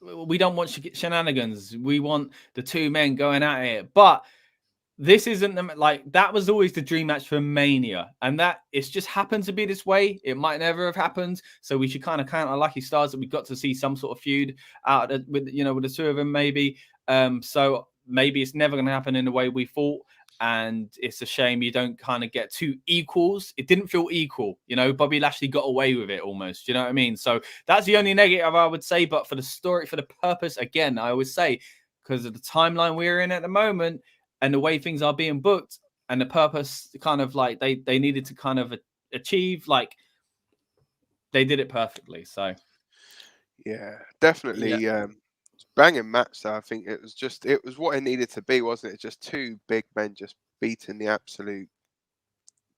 we don't want shenanigans. We want the two men going at it. But this isn't that was always the dream match for Mania, and that it's just happened to be this way. It might never have happened, so we should kind of count our lucky stars that we got to see some sort of feud out with the two of them, maybe. So maybe it's never going to happen in the way we thought, and it's a shame you don't kind of get two equals. It didn't feel equal, Bobby Lashley got away with it almost, you know what I mean? So that's the only negative I would say. But for the story, for the purpose, again, I always say, because of the timeline we're in at the moment and the way things are being booked and the purpose, kind of like they needed to kind of achieve, like they did it perfectly. So yeah, definitely. Banging match, though. I think it was what it needed to be, wasn't it? Just two big men just beating the absolute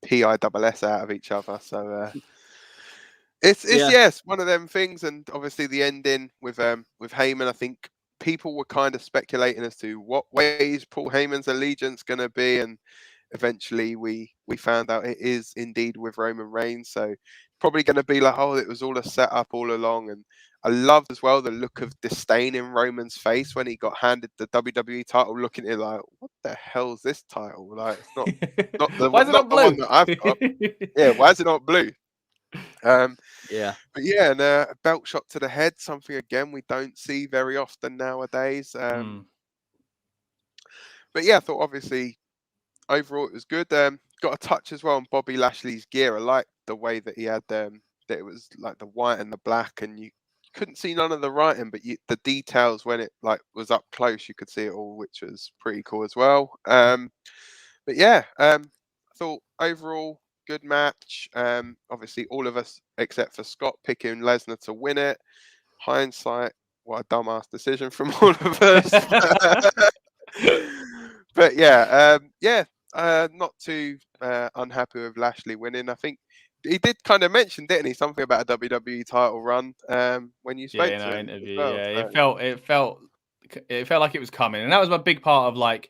PISS out of each other. So it's one of them things. And obviously the ending with Heyman, I think people were kind of speculating as to what ways Paul Heyman's allegiance going to be, and eventually we found out it is indeed with Roman Reigns. So probably going to be like, oh, it was all a setup all along. And I loved as well the look of disdain in Roman's face when he got handed the WWE title, looking at it like, what the hell's this title? Like, it's not the why is it not blue? One that I've got. Yeah, why is it not blue? But yeah, and a belt shot to the head, something again we don't see very often nowadays. But yeah, I thought obviously overall it was good. Got a touch as well on Bobby Lashley's gear. I liked the way that he had that it was like the white and the black, and you couldn't see none of the writing, but the details when it was up close, you could see it all, which was pretty cool as well. But yeah, I thought overall good match. Obviously all of us except for Scott picking Lesnar to win it. Hindsight, what a dumbass decision from all of us. But yeah, not too unhappy with Lashley winning. I think he did kind of mention, didn't he, something about a WWE title run when you spoke to him. Interview. Well, yeah, so. it felt like it was coming, and that was my big part of like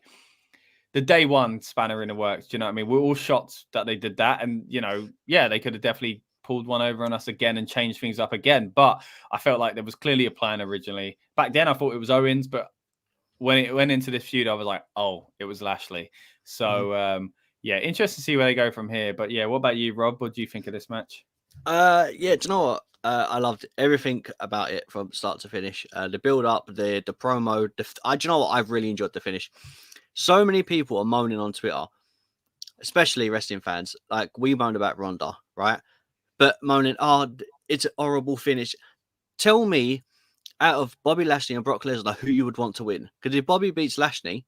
the day one spanner in the works. Do you know what I mean? We're all shocked that they did that, and they could have definitely pulled one over on us again and changed things up again. But I felt like there was clearly a plan originally. Back then, I thought it was Owens, but when it went into this feud, I was like, oh, it was Lashley. So. Yeah, interesting to see where they go from here. But yeah, what about you, Rob? What do you think of this match? Do you know what? I loved everything about it from start to finish. The build up, the promo. Do you know what? I've really enjoyed the finish. So many people are moaning on Twitter, especially wrestling fans. Like we moaned about Ronda, right? But moaning, oh, it's a horrible finish. Tell me, out of Bobby Lashley and Brock Lesnar, who you would want to win? Because if Bobby beats Lashley.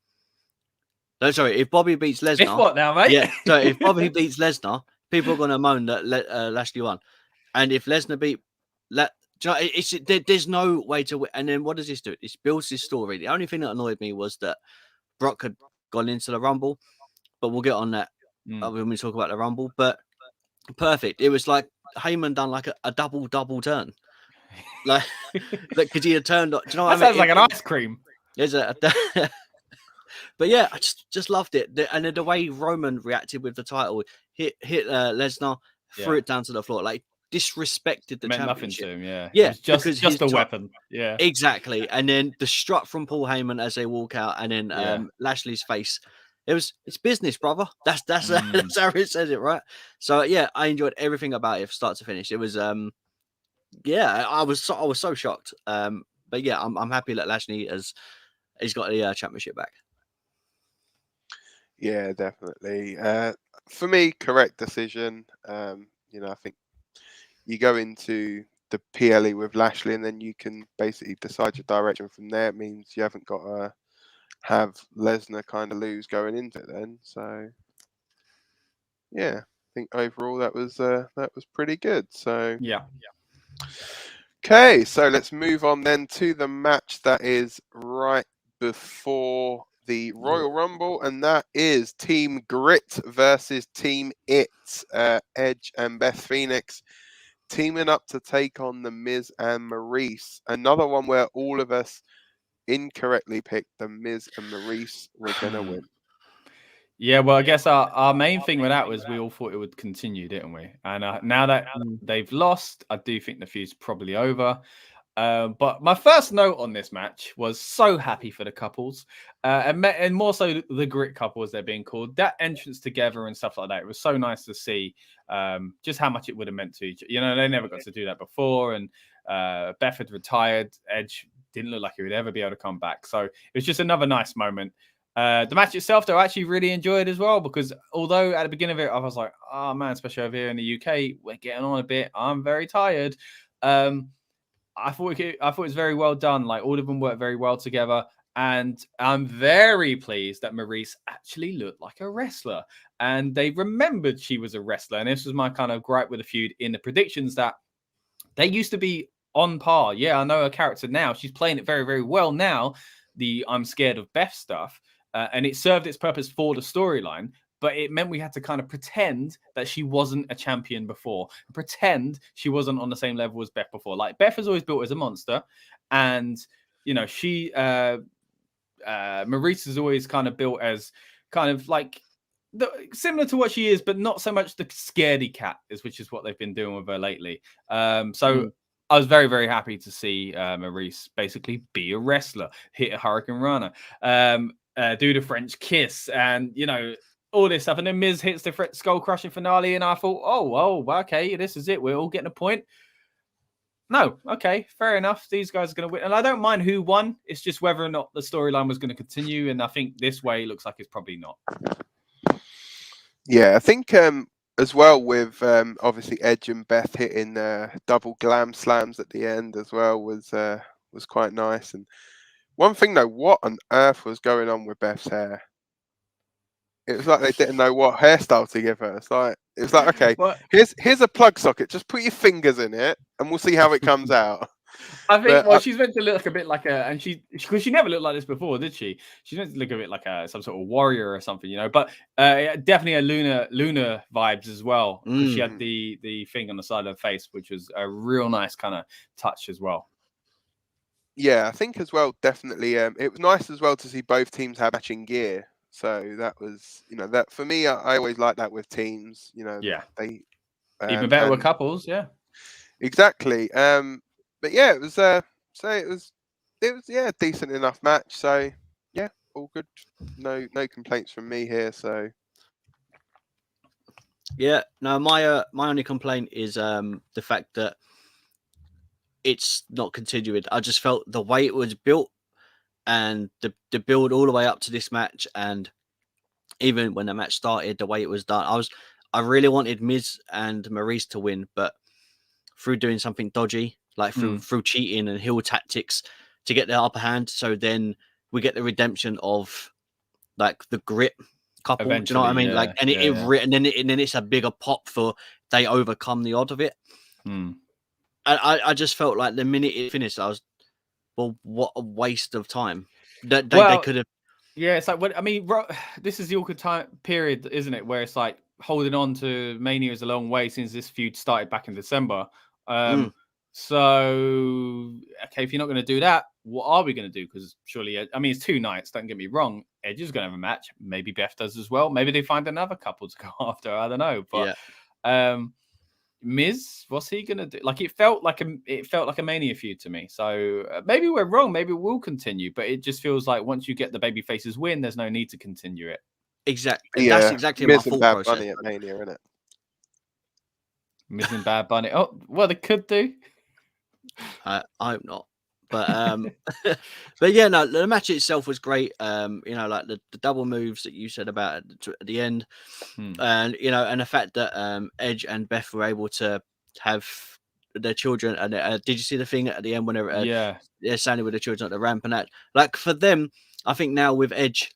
No, sorry. If Bobby beats Lesnar, it's what now, mate? Yeah. So if Bobby beats Lesnar, people are going to moan that Lashley won. And if Lesnar beat, there's no way to win. And then what does this do? It builds this story. The only thing that annoyed me was that Brock had gone into the Rumble, but we'll get on that when we talk about the Rumble. But perfect. It was like Heyman done like a double turn, like because he had turned. Do you know what that sounds like an ice cream. There's a. But yeah, I just loved it. And then the way Roman reacted with the title, hit Lesnar, threw it down to the floor, like disrespected the championship. Nothing to him, yeah. Yeah, it was just a weapon. Yeah, exactly. And then the strut from Paul Heyman as they walk out, and then Lashley's face. It's business, brother. That's how it says it, right? So yeah, I enjoyed everything about it from start to finish. It was I was so shocked. But yeah, I'm happy that Lashley he's got the championship back. Yeah, definitely. For me, correct decision. I think you go into the PLE with Lashley, and then you can basically decide your direction from there. It means you haven't got to have Lesnar kind of lose going into it then. So, yeah, I think overall that was pretty good. So yeah. Okay, so let's move on then to the match that is right before the Royal Rumble, and that is Team Grit versus Team It. Edge and Beth Phoenix teaming up to take on The Miz and Maurice. Another one where all of us incorrectly picked The Miz and Maurice were going to win. Yeah, well, I guess our main thing with that was we all thought it would continue, didn't we? And now that they've lost, I do think the feud's probably over. But my first note on this match was so happy for the couples, and more so the Grit couple, as they're being called. That entrance together and stuff like that. It was so nice to see just how much it would have meant to each. You know, they never got to do that before, and Beth had retired. Edge didn't look like he would ever be able to come back. So it was just another nice moment. The match itself, though, I actually really enjoyed as well, because although at the beginning of it, I was like, oh man, especially over here in the UK, we're getting on a bit. I'm very tired. I thought it was very well done. Like, all of them worked very well together. And I'm very pleased that Maurice actually looked like a wrestler. And they remembered she was a wrestler. And this was my kind of gripe with the feud in the predictions, that they used to be on par. Yeah, I know her character now. She's playing it very, very well now, the I'm scared of Beth stuff. And it served its purpose for the storyline. But it meant we had to kind of pretend that she wasn't a champion before, pretend she wasn't on the same level as Beth before. Like, Beth has always built as a monster, and you know, Maurice is always kind of built as kind of like similar to what she is, but not so much the scaredy cat, which is what they've been doing with her lately. So I was very, very happy to see Maurice basically be a wrestler, hit a Hurricane Rana, do the French kiss, and you know, all this stuff. And then Miz hits the skull crushing finale, and I thought, oh, okay, this is it. We're all getting a point. No, okay, fair enough. These guys are going to win. And I don't mind who won. It's just whether or not the storyline was going to continue. And I think this way looks like it's probably not. Yeah, I think as well with obviously Edge and Beth hitting double glam slams at the end as well was quite nice. And one thing though, what on earth was going on with Beth's hair? It was like they didn't know what hairstyle to give her. It's like okay, here's a plug socket. Just put your fingers in it, and we'll see how it comes out. I think she's meant to look a bit like because she never looked like this before, did she? She's meant to look a bit like some sort of warrior or something, you know. But definitely a lunar vibes as well, because she had the thing on the side of her face, which was a real nice kind of touch as well. Yeah, I think as well, definitely. It was nice as well to see both teams have matching gear. So that was, you know, that for me, I always like that with teams. You know, they even better with couples, yeah, exactly. But yeah, it was it was a decent enough match. So yeah, all good. No complaints from me here. So yeah, no, my only complaint is the fact that it's not continuing. I just felt the way it was built, and the build all the way up to this match, and even when the match started, the way it was done, I really wanted Miz and Maurice to win, but through doing something dodgy, like through cheating and heel tactics to get the upper hand, so then we get the redemption of like the Grit couple. Do you know what I mean? Yeah, like, and and then it's a bigger pop for they overcome the odd of it. I just felt like the minute it finished, I was, well, what a waste of time. They could have. Yeah, it's like, I mean, this is the awkward time period, isn't it? Where it's like holding on to Mania is a long way since this feud started back in December. So, okay, if you're not going to do that, what are we going to do? Because surely, I mean, it's 2 nights. Don't get me wrong. Edge is going to have a match. Maybe Beth does as well. Maybe they find another couple to go after. I don't know. But Miz, what's he gonna do? Like, it felt like a Mania feud to me. So maybe we're wrong. Maybe we'll continue. But it just feels like once you get the baby faces win, there's no need to continue it. Exactly. Yeah. That's exactly my thought process. Bunny at Mania, isn't it? Miz and Bad Bunny. Oh, well, they could do. I hope not. But but yeah, no, the match itself was great. You know, like the double moves that you said about at the end, and you know, and the fact that Edge and Beth were able to have their children. And did you see the thing at the end when they're standing with the children at the ramp and that? Like, for them, I think now with Edge,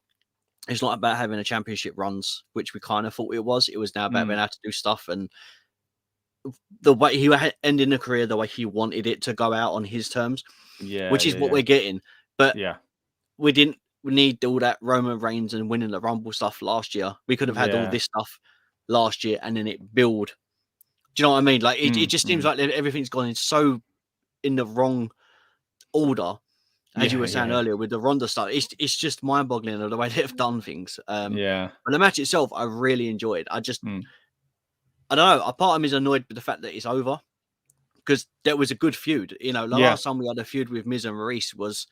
it's not about having a championship runs, which we kind of thought it was. It was now about being able to do stuff, and the way he ending the career the way he wanted it to go out on his terms, which is what we're getting. But we need all that Roman Reigns and winning the Rumble stuff last year. We could have had all this stuff last year, and then it build. Do you know what I mean? Like it just seems like everything's gone in the wrong order, as you were saying earlier with the Ronda stuff. It's just mind-boggling of the way they've done things. But the match itself, I really enjoyed. I don't know. A part of me is annoyed with the fact that it's over because there was a good feud. You know, the last time we had a feud with Miz and Maurice was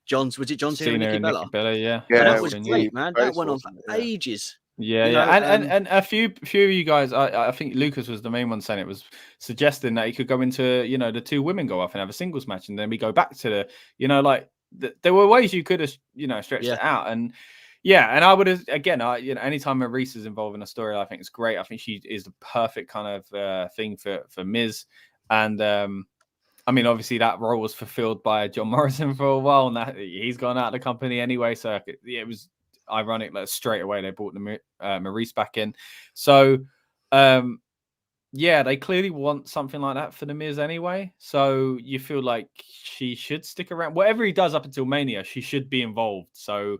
John Cena and Nikki Bella? Yeah, that was great, man. That went on for ages. And a few of you guys, I think Lucas was the main one saying it, was suggesting that he could go into, the two women go off and have a singles match, and then we go back to there were ways you could have, stretched it out, and and I would have, again, anytime Maurice is involved in a story, I think it's great. I think she is the perfect kind of thing for Miz, and I mean, obviously that role was fulfilled by John Morrison for a while, and that he's gone out of the company anyway, so it was ironic that straight away they brought the Maurice back in. So they clearly want something like that for the Miz anyway, so you feel like she should stick around. Whatever he does up until Mania, she should be involved. So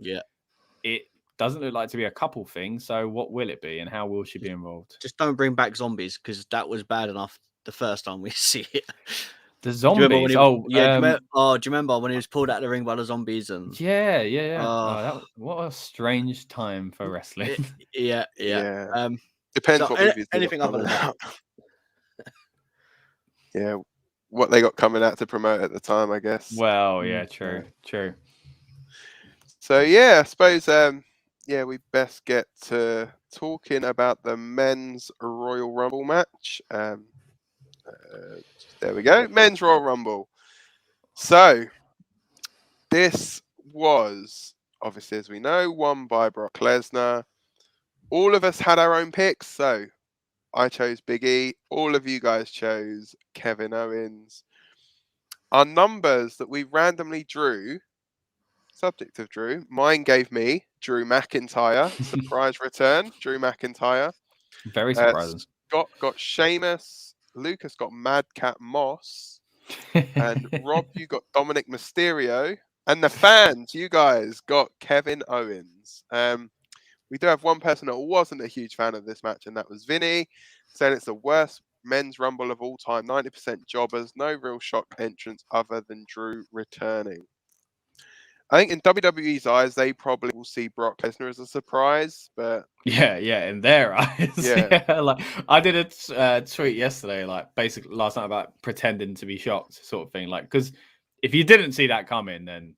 it doesn't look like to be a couple thing, so what will it be, and how will she be involved? Just don't bring back zombies, because that was bad enough the first time we see it. The zombies. Do you remember when he was pulled out of the ring by the zombies? And what a strange time for wrestling. Depends so what movies anything other than that. What they got coming out to promote at the time, I guess. Well, true. So I suppose we best get to talking about the men's Royal Rumble match. There we go, men's Royal Rumble. So this was, obviously, as we know, won by Brock Lesnar. All of us had our own picks, so I chose Big E. All of you guys chose Kevin Owens. Our numbers that we randomly drew, subject of Drew, mine gave me Drew McIntyre, surprise return, Drew McIntyre. Very surprising. Scott got Sheamus. Lucas got Madcap Moss. And Rob, you got Dominic Mysterio. And the fans, you guys got Kevin Owens. We do have one person that wasn't a huge fan of this match, and that was Vinny, saying it's the worst men's Rumble of all time. 90% jobbers, no real shock entrance other than Drew returning. I think in WWE's eyes, they probably will see Brock Lesnar as a surprise, but in their eyes, like I did a tweet yesterday, like basically last night, about pretending to be shocked, sort of thing. Like, because if you didn't see that coming, then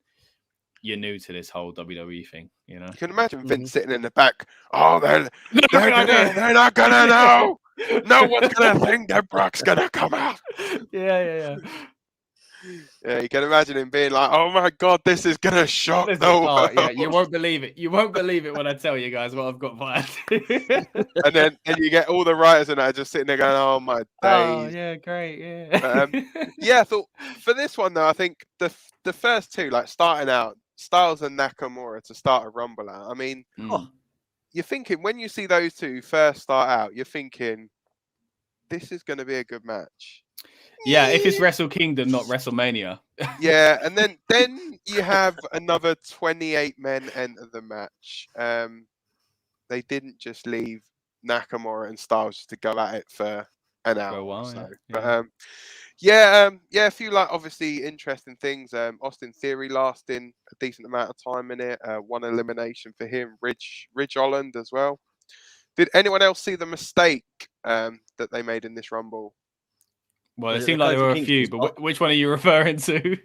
you're new to this whole WWE thing, You can imagine Vince sitting in the back. Oh, they're not gonna know. No one's gonna think that Brock's gonna come out. Yeah, you can imagine him being like, "Oh my God, this is gonna shock the world." Yeah, you won't believe it. You won't believe it when I tell you guys what I've got planned. and then you get all the writers and I just sitting there going, "Oh my days!" Oh yeah, great, yeah. I thought for this one though, I think the first two, like starting out, Styles and Nakamura to start a Rumble out. I mean, you're thinking when you see those two first start out, you're thinking this is going to be a good match. Yeah, if it's Wrestle Kingdom, not WrestleMania. Yeah, and then you have another 28 men enter the match. They didn't just leave Nakamura and Styles just to go at it for an hour. For a while, so. A few obviously interesting things. Austin Theory lasting a decent amount of time in it. One elimination for him. Ridge Holland as well. Did anyone else see the mistake that they made in this Rumble? Well, it seemed like there were a few, but which one are you referring to?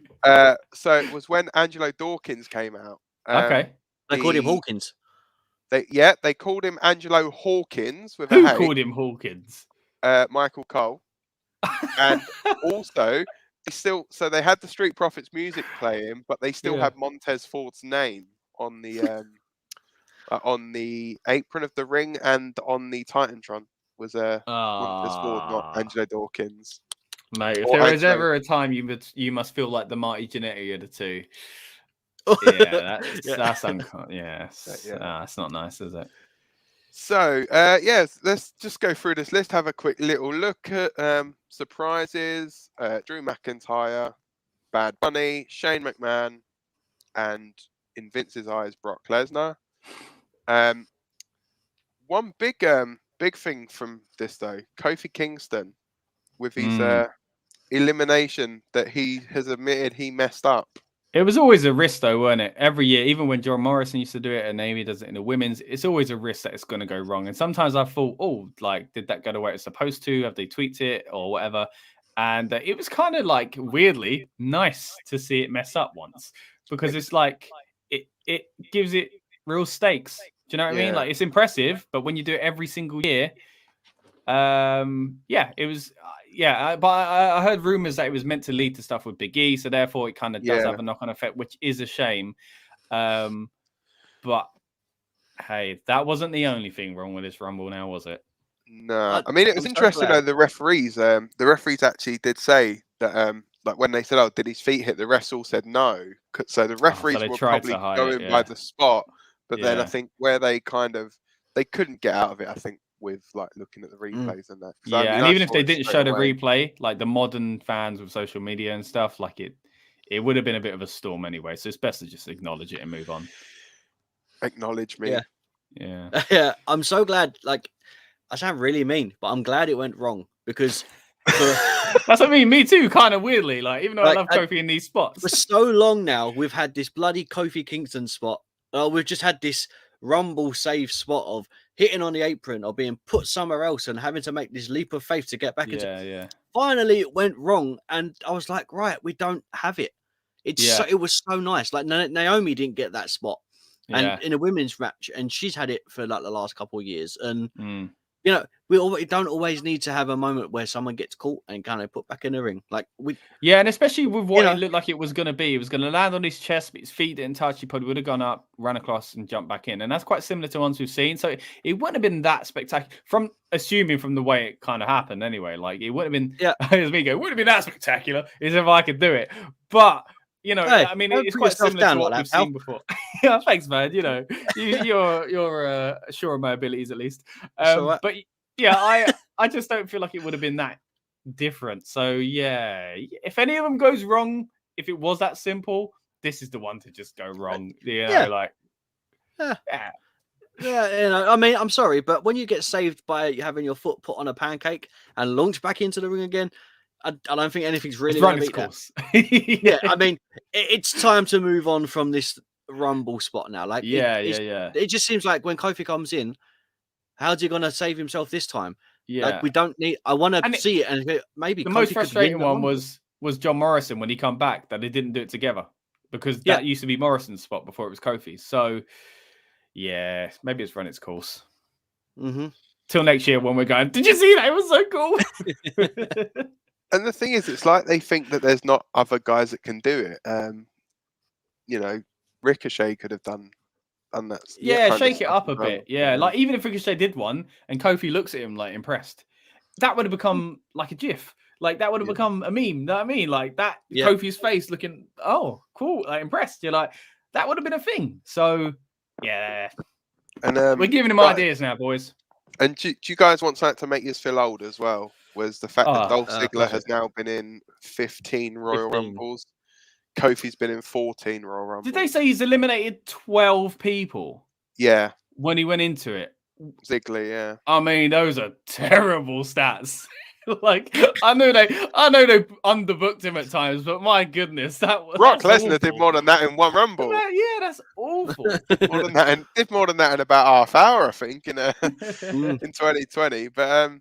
So it was when Angelo Dawkins came out. Okay. They called him Hawkins. They called him Angelo Hawkins with Who a H. called him Hawkins? Michael Cole. And also, they had the Street Profits music playing, but they still had Montez Ford's name on the apron of the ring, and on the Titantron was Montez Ford, not Angelo Dawkins. Mate, if there is ever a time you must feel like the Marty Jannetty of the two. That's uncommon. It's not nice, is it? So, let's just go through this list. Have a quick little look at surprises. Drew McIntyre, Bad Bunny, Shane McMahon, and in Vince's eyes, Brock Lesnar. One big thing from this though, Kofi Kingston with his elimination that he has admitted he messed up. It was always a risk, though, weren't it? Every year, even when John Morrison used to do it and Amy does it in the women's, it's always a risk that it's going to go wrong. And sometimes I thought, oh, like, did that go the way it's supposed to? Have they tweaked it or whatever? And it was kind of like weirdly nice to see it mess up once, because it's like it gives it real stakes. Do you know what I mean? Like, it's impressive, but when you do it every single year, it was. But I heard rumors that it was meant to lead to stuff with Big E, so therefore it kind of does have a knock-on effect, which is a shame. But hey, that wasn't the only thing wrong with this Rumble now, was it? No, I mean, it was interesting though. The referees actually did say that, like when they said, "Oh, did his feet hit?" the refs all said no. So the referees were probably going by the spot, but then I think where they couldn't get out of it. I think with like looking at the replays and that. And even if they didn't show the replay, like the modern fans with social media and stuff, like it would have been a bit of a storm anyway. So it's best to just acknowledge it and move on. Acknowledge me. Yeah. I'm so glad. Like, I sound really mean, but I'm glad it went wrong because that's what I mean. Me too, kind of weirdly. Like, even though I love Kofi in these spots. For so long now, we've had this bloody Kofi Kingston spot. We've just had this Rumble save spot of hitting on the apron or being put somewhere else and having to make this leap of faith to get back into. Finally, it went wrong, and I was like, right, we don't have it. It was so nice. Like Naomi didn't get that spot, and in a women's match, and she's had it for like the last couple of years, and. You know, we don't always need to have a moment where someone gets caught and kind of put back in the ring. Like and especially with what it looked like it was going to be. It was going to land on his chest, but his feet didn't touch. He probably would have gone up, run across, and jumped back in. And that's quite similar to ones we've seen. So it wouldn't have been that spectacular. From the way it kind of happened anyway. Like it wouldn't have been, as we go, wouldn't have been that spectacular as if I could do it. But you know, I mean, it's quite similar to what we've seen before. Yeah, thanks, man. You know, you're sure of my abilities at least. But I just don't feel like it would have been that different. So if any of them goes wrong, if it was that simple, this is the one to just go wrong. You know, you know, I mean, I'm sorry, but when you get saved by having your foot put on a pancake and launched back into the ring again, I don't think anything's really run its course. I mean, it's time to move on from this Rumble spot now. Like, it just seems like when Kofi comes in, how's he going to save himself this time? Like, we don't need. I want to see it, and maybe the most frustrating one was John Morrison when he come back that they didn't do it together, because that used to be Morrison's spot before it was Kofi's. So maybe it's run its course. Till next year when we're going. Did you see that? It was so cool. And the thing is, it's like they think that there's not other guys that can do it. You know, Ricochet could have done that. Shake it up a bit. Like even if Ricochet did one and Kofi looks at him like impressed, that would have become like a GIF. Like that would have become a meme. You know what I mean? Like that Kofi's face looking, oh, cool, like impressed. You're like, that would have been a thing. So and we're giving him ideas now, boys. And do you guys want something to make you feel old as well? Was the fact that Dolph Ziggler has now been in 15 Royal Rumbles. Kofi's been in 14 Royal Rumbles. Did they say he's eliminated 12 people? Yeah. When he went into it? Ziggler, yeah. I mean, those are terrible stats. Like, I know they underbooked him at times, but my goodness, Brock Lesnar did more than that in one Rumble. Yeah, that's awful. Did more than that in about half hour, I think, in 2020. But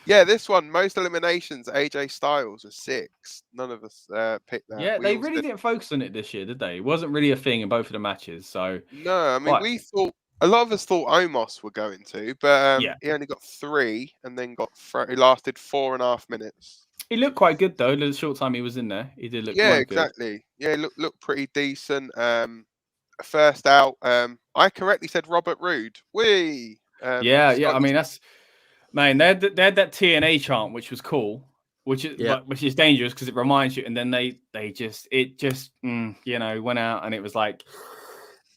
this one, most eliminations, AJ Styles was 6. None of us picked that. Yeah, they really didn't focus on it this year, did they? It wasn't really a thing in both of the matches. So no, I mean, we thought. A lot of us thought Omos were going to, but he only got 3 and then he lasted 4.5 minutes. He looked quite good, though. The short time he was in there, he did look quite exactly. Good. Yeah, looked pretty decent. First out, I correctly said Robert Roode. I mean, they had that TNA chant, which was cool, which is dangerous because it reminds you, and then they just went out and it was like,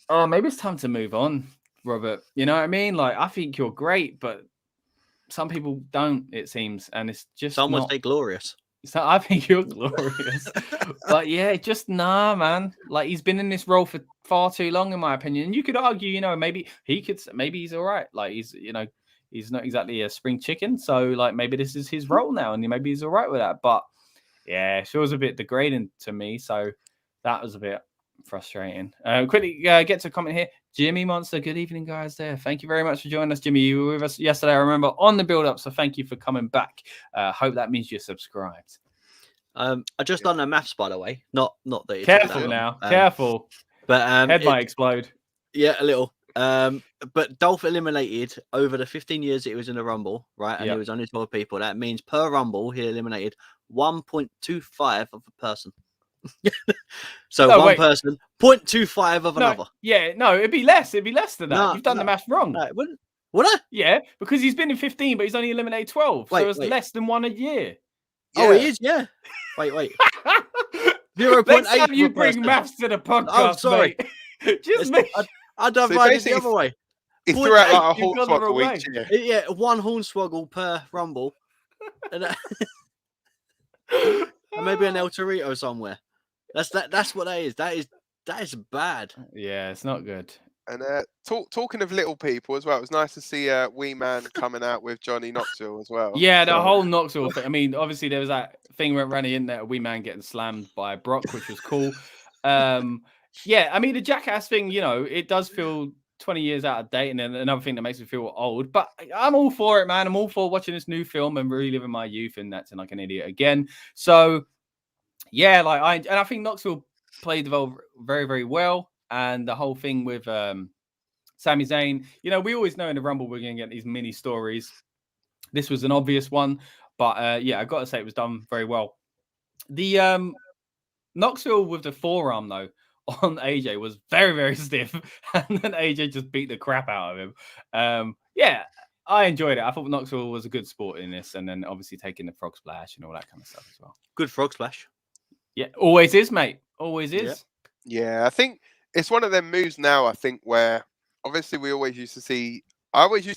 oh, maybe it's time to move on. Robert, you know what I mean? Like, I think you're great, but some people don't, it seems. And it's just some would say glorious. So I think you're glorious. But just man. Like, he's been in this role for far too long, in my opinion. And you could argue, you know, maybe he's all right. Like he's not exactly a spring chicken, so like maybe this is his role now, and maybe he's all right with that. But yeah, it feels a bit degrading to me. So that was a bit frustrating. Quickly get to a comment here. Jimmy Monster, good evening, guys. There, thank you very much for joining us, Jimmy. You were with us yesterday, I remember, on the build-up. So thank you for coming back. Hope that means you're subscribed. I just done the maths, by the way. Not that it's Careful now, careful. But head might explode. Yeah, a little. But Dolph eliminated over the 15 years that he was in the Rumble, right? And it was only 12 people. That means per Rumble he eliminated 1.25 of a person. So one person, 0.25 of another. Yeah, no, it'd be less. It'd be less than that. No, You've done the math wrong. No, would I? Yeah, because he's been in 15, but he's only eliminated 12. So it's less than one a year. Yeah. Oh, he is, yeah. Wait. 0.8. Next time you bring maths to the podcast, I'm sorry. Just me. I don't mind it the other way. He threw out like a hornswoggle each year. Yeah, one hornswoggle per Rumble. And maybe an El Torito somewhere. That's what that is. That is bad. Yeah, it's not good. And talking of little people as well, it was nice to see Wee Man coming out with Johnny Knoxville as well. Yeah, the whole Knoxville thing. I mean, obviously there was that thing went running in there, Wee Man getting slammed by Brock, which was cool. Yeah, I mean the Jackass thing, you know, it does feel 20 years out of date, and then another thing that makes me feel old. But I'm all for it, man. I'm all for watching this new film and reliving my youth and acting like an idiot again. So yeah, like I think Knoxville played the role very, very well. And the whole thing with Sami Zayn, you know, we always know in the Rumble we're going to get these mini stories. This was an obvious one, but yeah, I got to say it was done very well. The Knoxville with the forearm though on AJ was very, very stiff, and then AJ just beat the crap out of him. Yeah, I enjoyed it. I thought Knoxville was a good sport in this, and then obviously taking the frog splash and all that kind of stuff as well. Good frog splash. Yeah, always is, mate. Always is. Yeah, I think it's one of them moves now, I think, where obviously I always used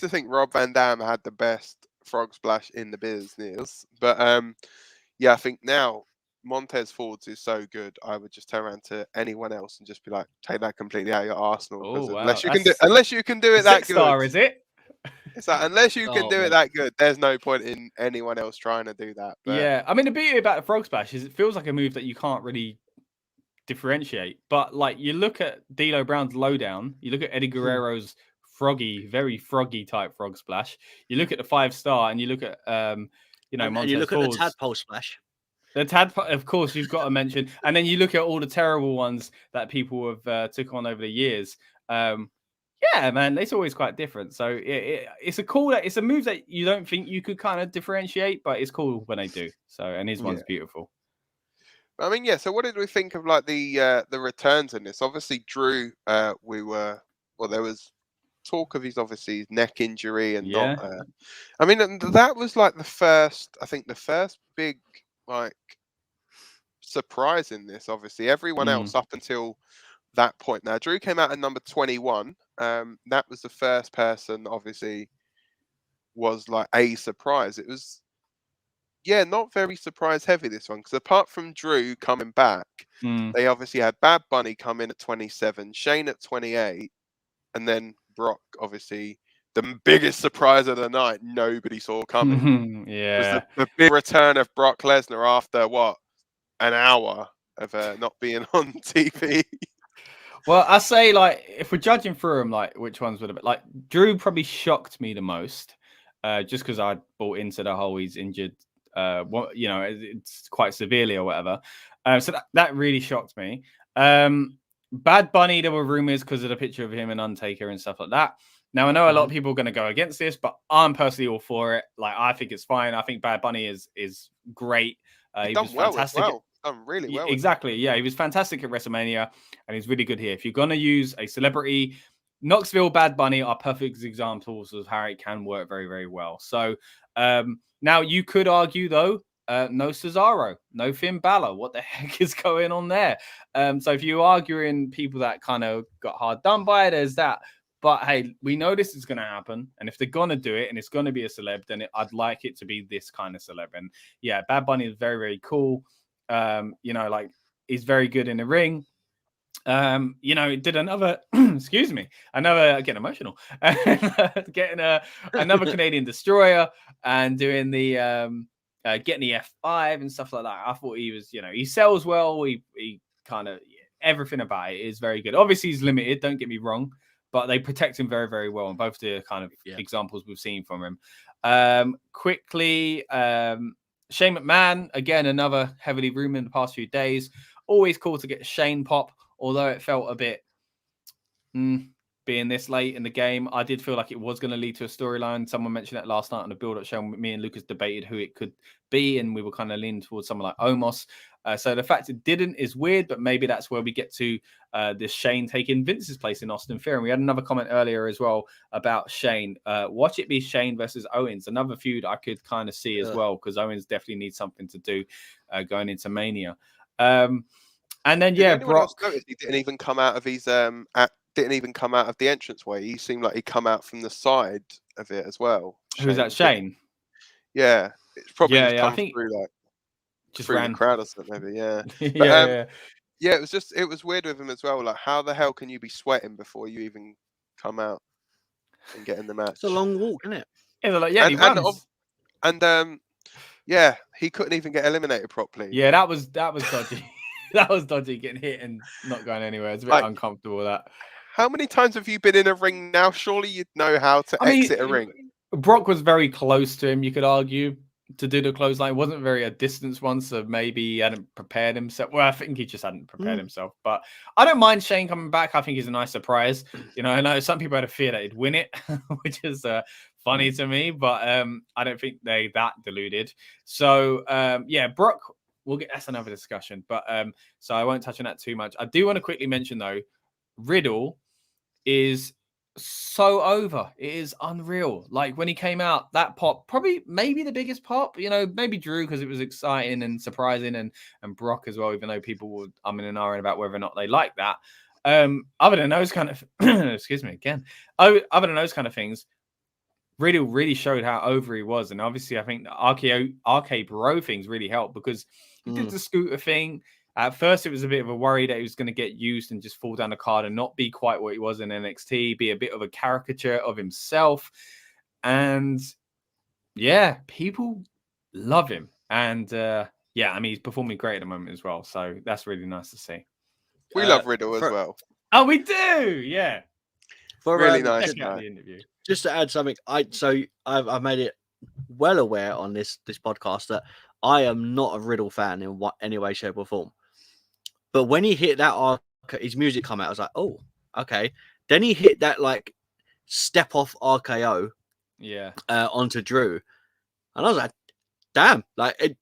to think Rob Van Dam had the best frog splash in the business. But yeah, I think now Montez Ford's is so good, I would just turn around to anyone else and just be like, take that completely out of your arsenal. Oh, wow. Unless you can do it that good. Star, is it? It's like, unless you can do it that good, there's no point in anyone else trying to do that. But yeah, I mean, the beauty about the frog splash is it feels like a move that you can't really differentiate. But like, you look at D'Lo Brown's lowdown, you look at Eddie Guerrero's very froggy type frog splash. You look at the 5-star, and you look at you know, and you look at the tadpole splash. The tadpole, of course, you've got to mention, and then you look at all the terrible ones that people have took on over the years. Yeah, man, it's always quite different. So it's a move that you don't think you could kind of differentiate, but it's cool when they do. So, and his one's beautiful. I mean, yeah. So, what did we think of like the returns in this? Obviously, Drew, there was talk of his neck injury and not. I mean, that was like the first big like surprise in this. Obviously, everyone else up until that point. Now, Drew came out at number 21. That was the first person, obviously, was like a surprise. It was, not very surprise heavy, this one, because apart from Drew coming back, they obviously had Bad Bunny come in at 27, Shane at 28, and then Brock, obviously, the biggest surprise of the night, nobody saw coming. Was the big return of Brock Lesnar after an hour of not being on TV. Well, I say, like, if we're judging through them, like, which ones would have been, like, Drew probably shocked me the most, just because I bought into the whole he's injured, you know, it's quite severely or whatever. So that really shocked me. Bad Bunny, there were rumors because of the picture of him and Undertaker and stuff like that. Now, I know a lot of people are going to go against this, but I'm personally all for it. Like, I think it's fine. I think Bad Bunny is great. He was fantastic. Done really well. Exactly. Yeah, he was fantastic at WrestleMania, and he's really good here. If you're going to use a celebrity, Knoxville, Bad Bunny are perfect examples of how it can work very, very well. So now you could argue, though, no Cesaro, no Finn Balor. What the heck is going on there? So if you're arguing people that kind of got hard done by it, there's that. But hey, we know this is going to happen. And if they're going to do it and it's going to be a celeb, then I'd like it to be this kind of celeb. And yeah, Bad Bunny is very, very cool. You know, like, he's very good in the ring. Did another excuse me, another getting emotional, getting another Canadian destroyer and doing the getting the F5 and stuff like that. I thought he was, he sells well. He kind of everything about it is very good. Obviously, he's limited. Don't get me wrong, but they protect him very, very well. And both the kind of examples we've seen from him. Quickly, Shane McMahon again, another heavily rumored in the past few days. Always cool to get Shane pop. Although it felt a bit being this late in the game, I did feel like it was going to lead to a storyline. Someone mentioned that last night on the build-up show. Me and Lucas debated who it could be, and we were kind of leaning towards someone like Omos. So the fact it didn't is weird, but maybe that's where we get to this Shane taking Vince's place in Austin Theory. And we had another comment earlier as well about Shane. Watch it be Shane versus Owens. Another feud I could kind of see as well, because Owens definitely needs something to do going into Mania. And then Brock he didn't even come out of his didn't even come out of the entranceway. He seemed like he come out from the side of it as well. Who's that? Shane? Yeah, it's probably just come I think through like just through ran the crowd or something. Maybe, yeah. But, it was weird with him as well. Like, how the hell can you be sweating before you even come out and get in the match? It's a long walk, isn't it? Yeah, he runs. And he couldn't even get eliminated properly. Yeah, that was dodgy. That was dodgy, getting hit and not going anywhere. It's a bit uncomfortable, that. How many times have you been in a ring now? Surely you'd know how to exit a ring. Brock was very close to him, you could argue, to do the clothesline. It wasn't very a distance one, so maybe he hadn't prepared himself. Well, I think he just hadn't prepared himself. But I don't mind Shane coming back. I think he's a nice surprise. I know some people had a fear that he'd win it, which is funny to me, but I don't think they that deluded. So, Brock... that's another discussion, but so I won't touch on that too much. I do want to quickly mention though, Riddle is so over. It is unreal. Like when he came out, that pop, maybe the biggest pop. Maybe Drew because it was exciting and surprising, and Brock as well. Even though people were umming and ahhing about whether or not they like that. Other than those kind of, excuse me again. Other than those kind of things, Riddle really showed how over he was, and obviously I think the RK Bro things really helped because he did the scooter thing. At first, it was a bit of a worry that he was going to get used and just fall down the card and not be quite what he was in NXT, be a bit of a caricature of himself. And people love him. And he's performing great at the moment as well. So that's really nice to see. We love Riddle as well. Oh, we do, yeah. Really nice. Check out the interview. Just to add something, I've made it well aware on this podcast that I am not a Riddle fan in any way, shape, or form. But when he hit that his music come out, I was like, oh, okay. Then he hit that like step off RKO, onto Drew, and I was like, damn, like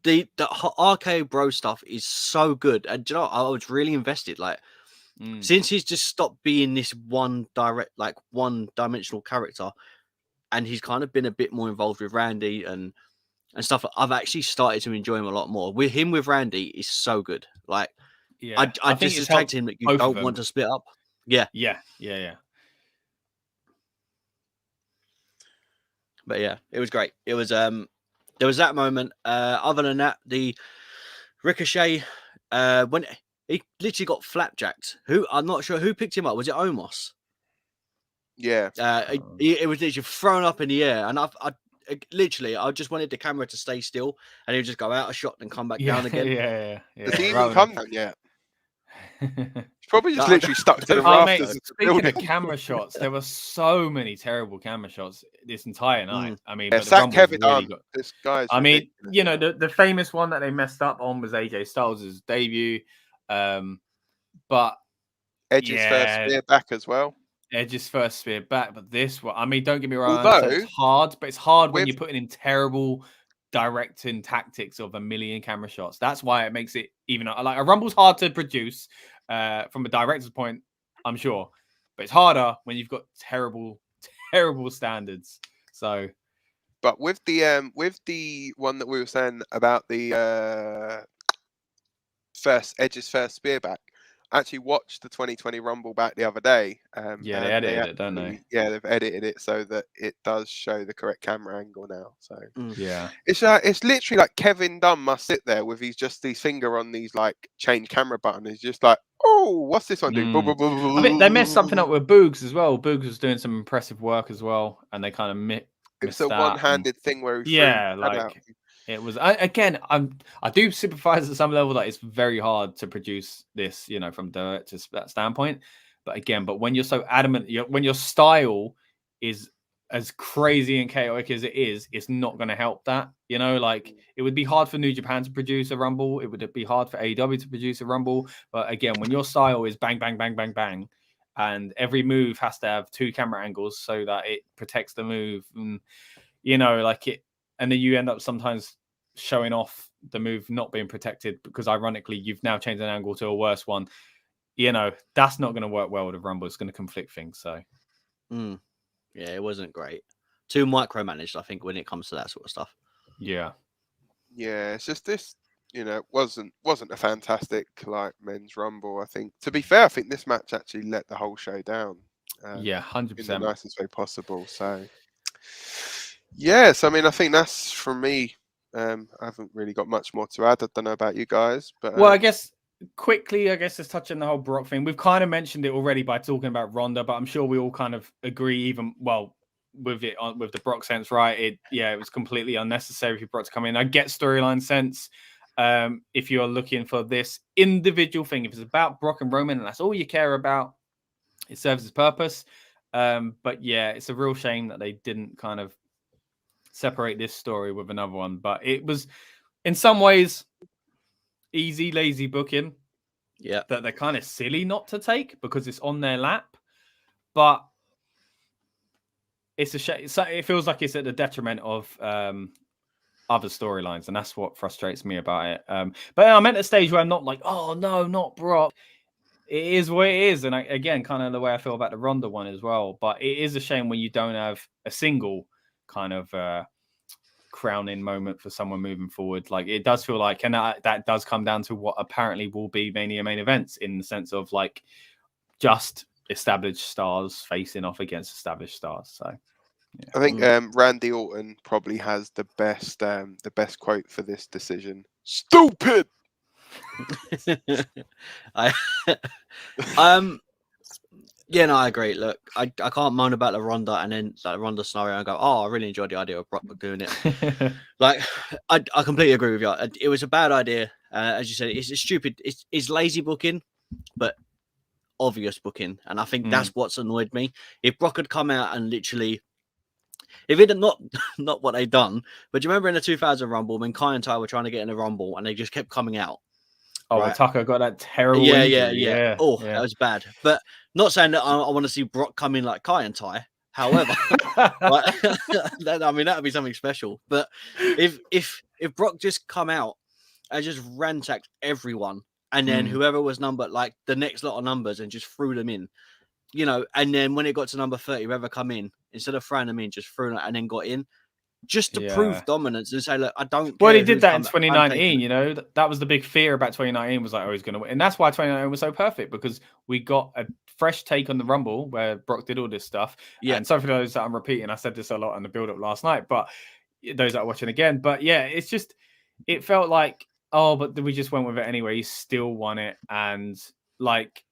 the RKO Bro stuff is so good, and I was really invested, like. Since he's just stopped being this one-dimensional character, and he's kind of been a bit more involved with Randy and stuff, I've actually started to enjoy him a lot more. With Randy is so good. Like, I just suspect him that you don't want to split up. Yeah. But yeah, it was great. It was there was that moment. Other than that, the Ricochet when. He literally got flapjacked. I'm not sure who picked him up. Was it Omos? Yeah. It was literally thrown up in the air, and I just wanted the camera to stay still, and he would just go out a shot and come back down again. Yeah. Has he even come down yet? He's probably just literally stuck to the rafters. Mate, speaking of camera shots, there were so many terrible camera shots this entire night. I mean, Kevin really this guy's. I mean, the famous one that they messed up on was AJ Styles' debut. But Edge's first spear back as well. Edge's first spear back, but this one, I mean, don't get me wrong, it's hard, but it's hard when you're putting in terrible directing tactics of a million camera shots. That's why it makes it even like a Rumble's hard to produce from a director's point, I'm sure, but it's harder when you've got terrible standards. So, but with the one that we were saying about the Edge's first spear back, I actually watched the 2020 Rumble back the other day. They edited it, don't they? Yeah, they've edited it so that it does show the correct camera angle now. So it's literally like Kevin Dunn must sit there with his finger on these like change camera button. He's just like, Oh, what's this one do? I mean, they messed something up with Boogs as well. Boogs was doing some impressive work as well, and they kind of It was missed a that. one-handed thing where he Yeah, threw out. like it was. I do sympathize at some level that it's very hard to produce this, you know, from director's standpoint. But again, when you're so adamant, when your style is as crazy and chaotic as it is, it's not going to help that. You know, like it would be hard for New Japan to produce a Rumble. It would be hard for AEW to produce a Rumble. But again, when your style is bang, bang, bang, bang, bang, and every move has to have 2 camera angles so that it protects the move, and you know, like it, and then you end up sometimes showing off the move not being protected because ironically you've now changed an angle to a worse one. You know, that's not going to work well with a Rumble. It's going to conflict things. So, yeah, it wasn't great. Too micromanaged, I think, when it comes to that sort of stuff. Yeah, it's just this, you know, wasn't a fantastic like men's Rumble. I think, to be fair, I think this match actually let the whole show down. 100%. In the nicest way possible. So, yes, I mean, I think that's from me. I haven't really got much more to add. I don't know about you guys, but well, I guess quickly, just touching the whole Brock thing. We've kind of mentioned it already by talking about Ronda, but I'm sure we all kind of agree, even with it with the Brock sense, right? It was completely unnecessary for Brock to come in. I get storyline sense. If you're looking for this individual thing, if it's about Brock and Roman and that's all you care about, it serves its purpose. But yeah, it's a real shame that they didn't kind of separate this story with another one. But it was, in some ways, easy, lazy booking. Yeah, that they're kind of silly not to take because it's on their lap. But it's a shame. It feels like it's at the detriment of other storylines, and that's what frustrates me about it. But I'm at a stage where I'm not like, oh no, not Brock. It is what it is, and again, kind of the way I feel about the Ronda one as well. But it is a shame when you don't have a single kind of crowning moment for someone moving forward. Like it does feel like, and that does come down to what apparently will be Mania main events, in the sense of like just established stars facing off against established stars. So yeah. I think Randy Orton probably has the best quote for this decision. Stupid. Yeah, no, I agree. Look, I can't moan about the Ronda and then like Ronda scenario and go, oh, I really enjoyed the idea of Brock doing it. Like, I completely agree with you. It was a bad idea. As you said, it's stupid. It's lazy booking, but obvious booking. And I think that's what's annoyed me. If Brock had come out and literally, if it had not what they'd done, but do you remember in the 2000 Rumble when Kai and Ty were trying to get in the Rumble and they just kept coming out? Oh, right. Tucker got that terrible injury. Yeah. Oh, that was bad. But not saying that I want to see Brock come in like Kai and Ty. However, I mean, that would be something special. But if Brock just come out and just ransacked everyone, and then whoever was number, like the next lot of numbers, and just threw them in, you know, and then when it got to number 30, whoever come in, instead of throwing them in, just threw them and then got in. Just to prove dominance and say, look, I don't care. Well, he did that in 2019, you know. That was the big fear about 2019, was like, oh, he's going to win. And that's why 2019 was so perfect, because we got a fresh take on the Rumble where Brock did all this stuff. Yeah. And sorry for those that I'm repeating, I said this a lot in the build-up last night, but those that are watching again. But yeah, it's just, it felt like, oh, but we just went with it anyway. He still won it. And like,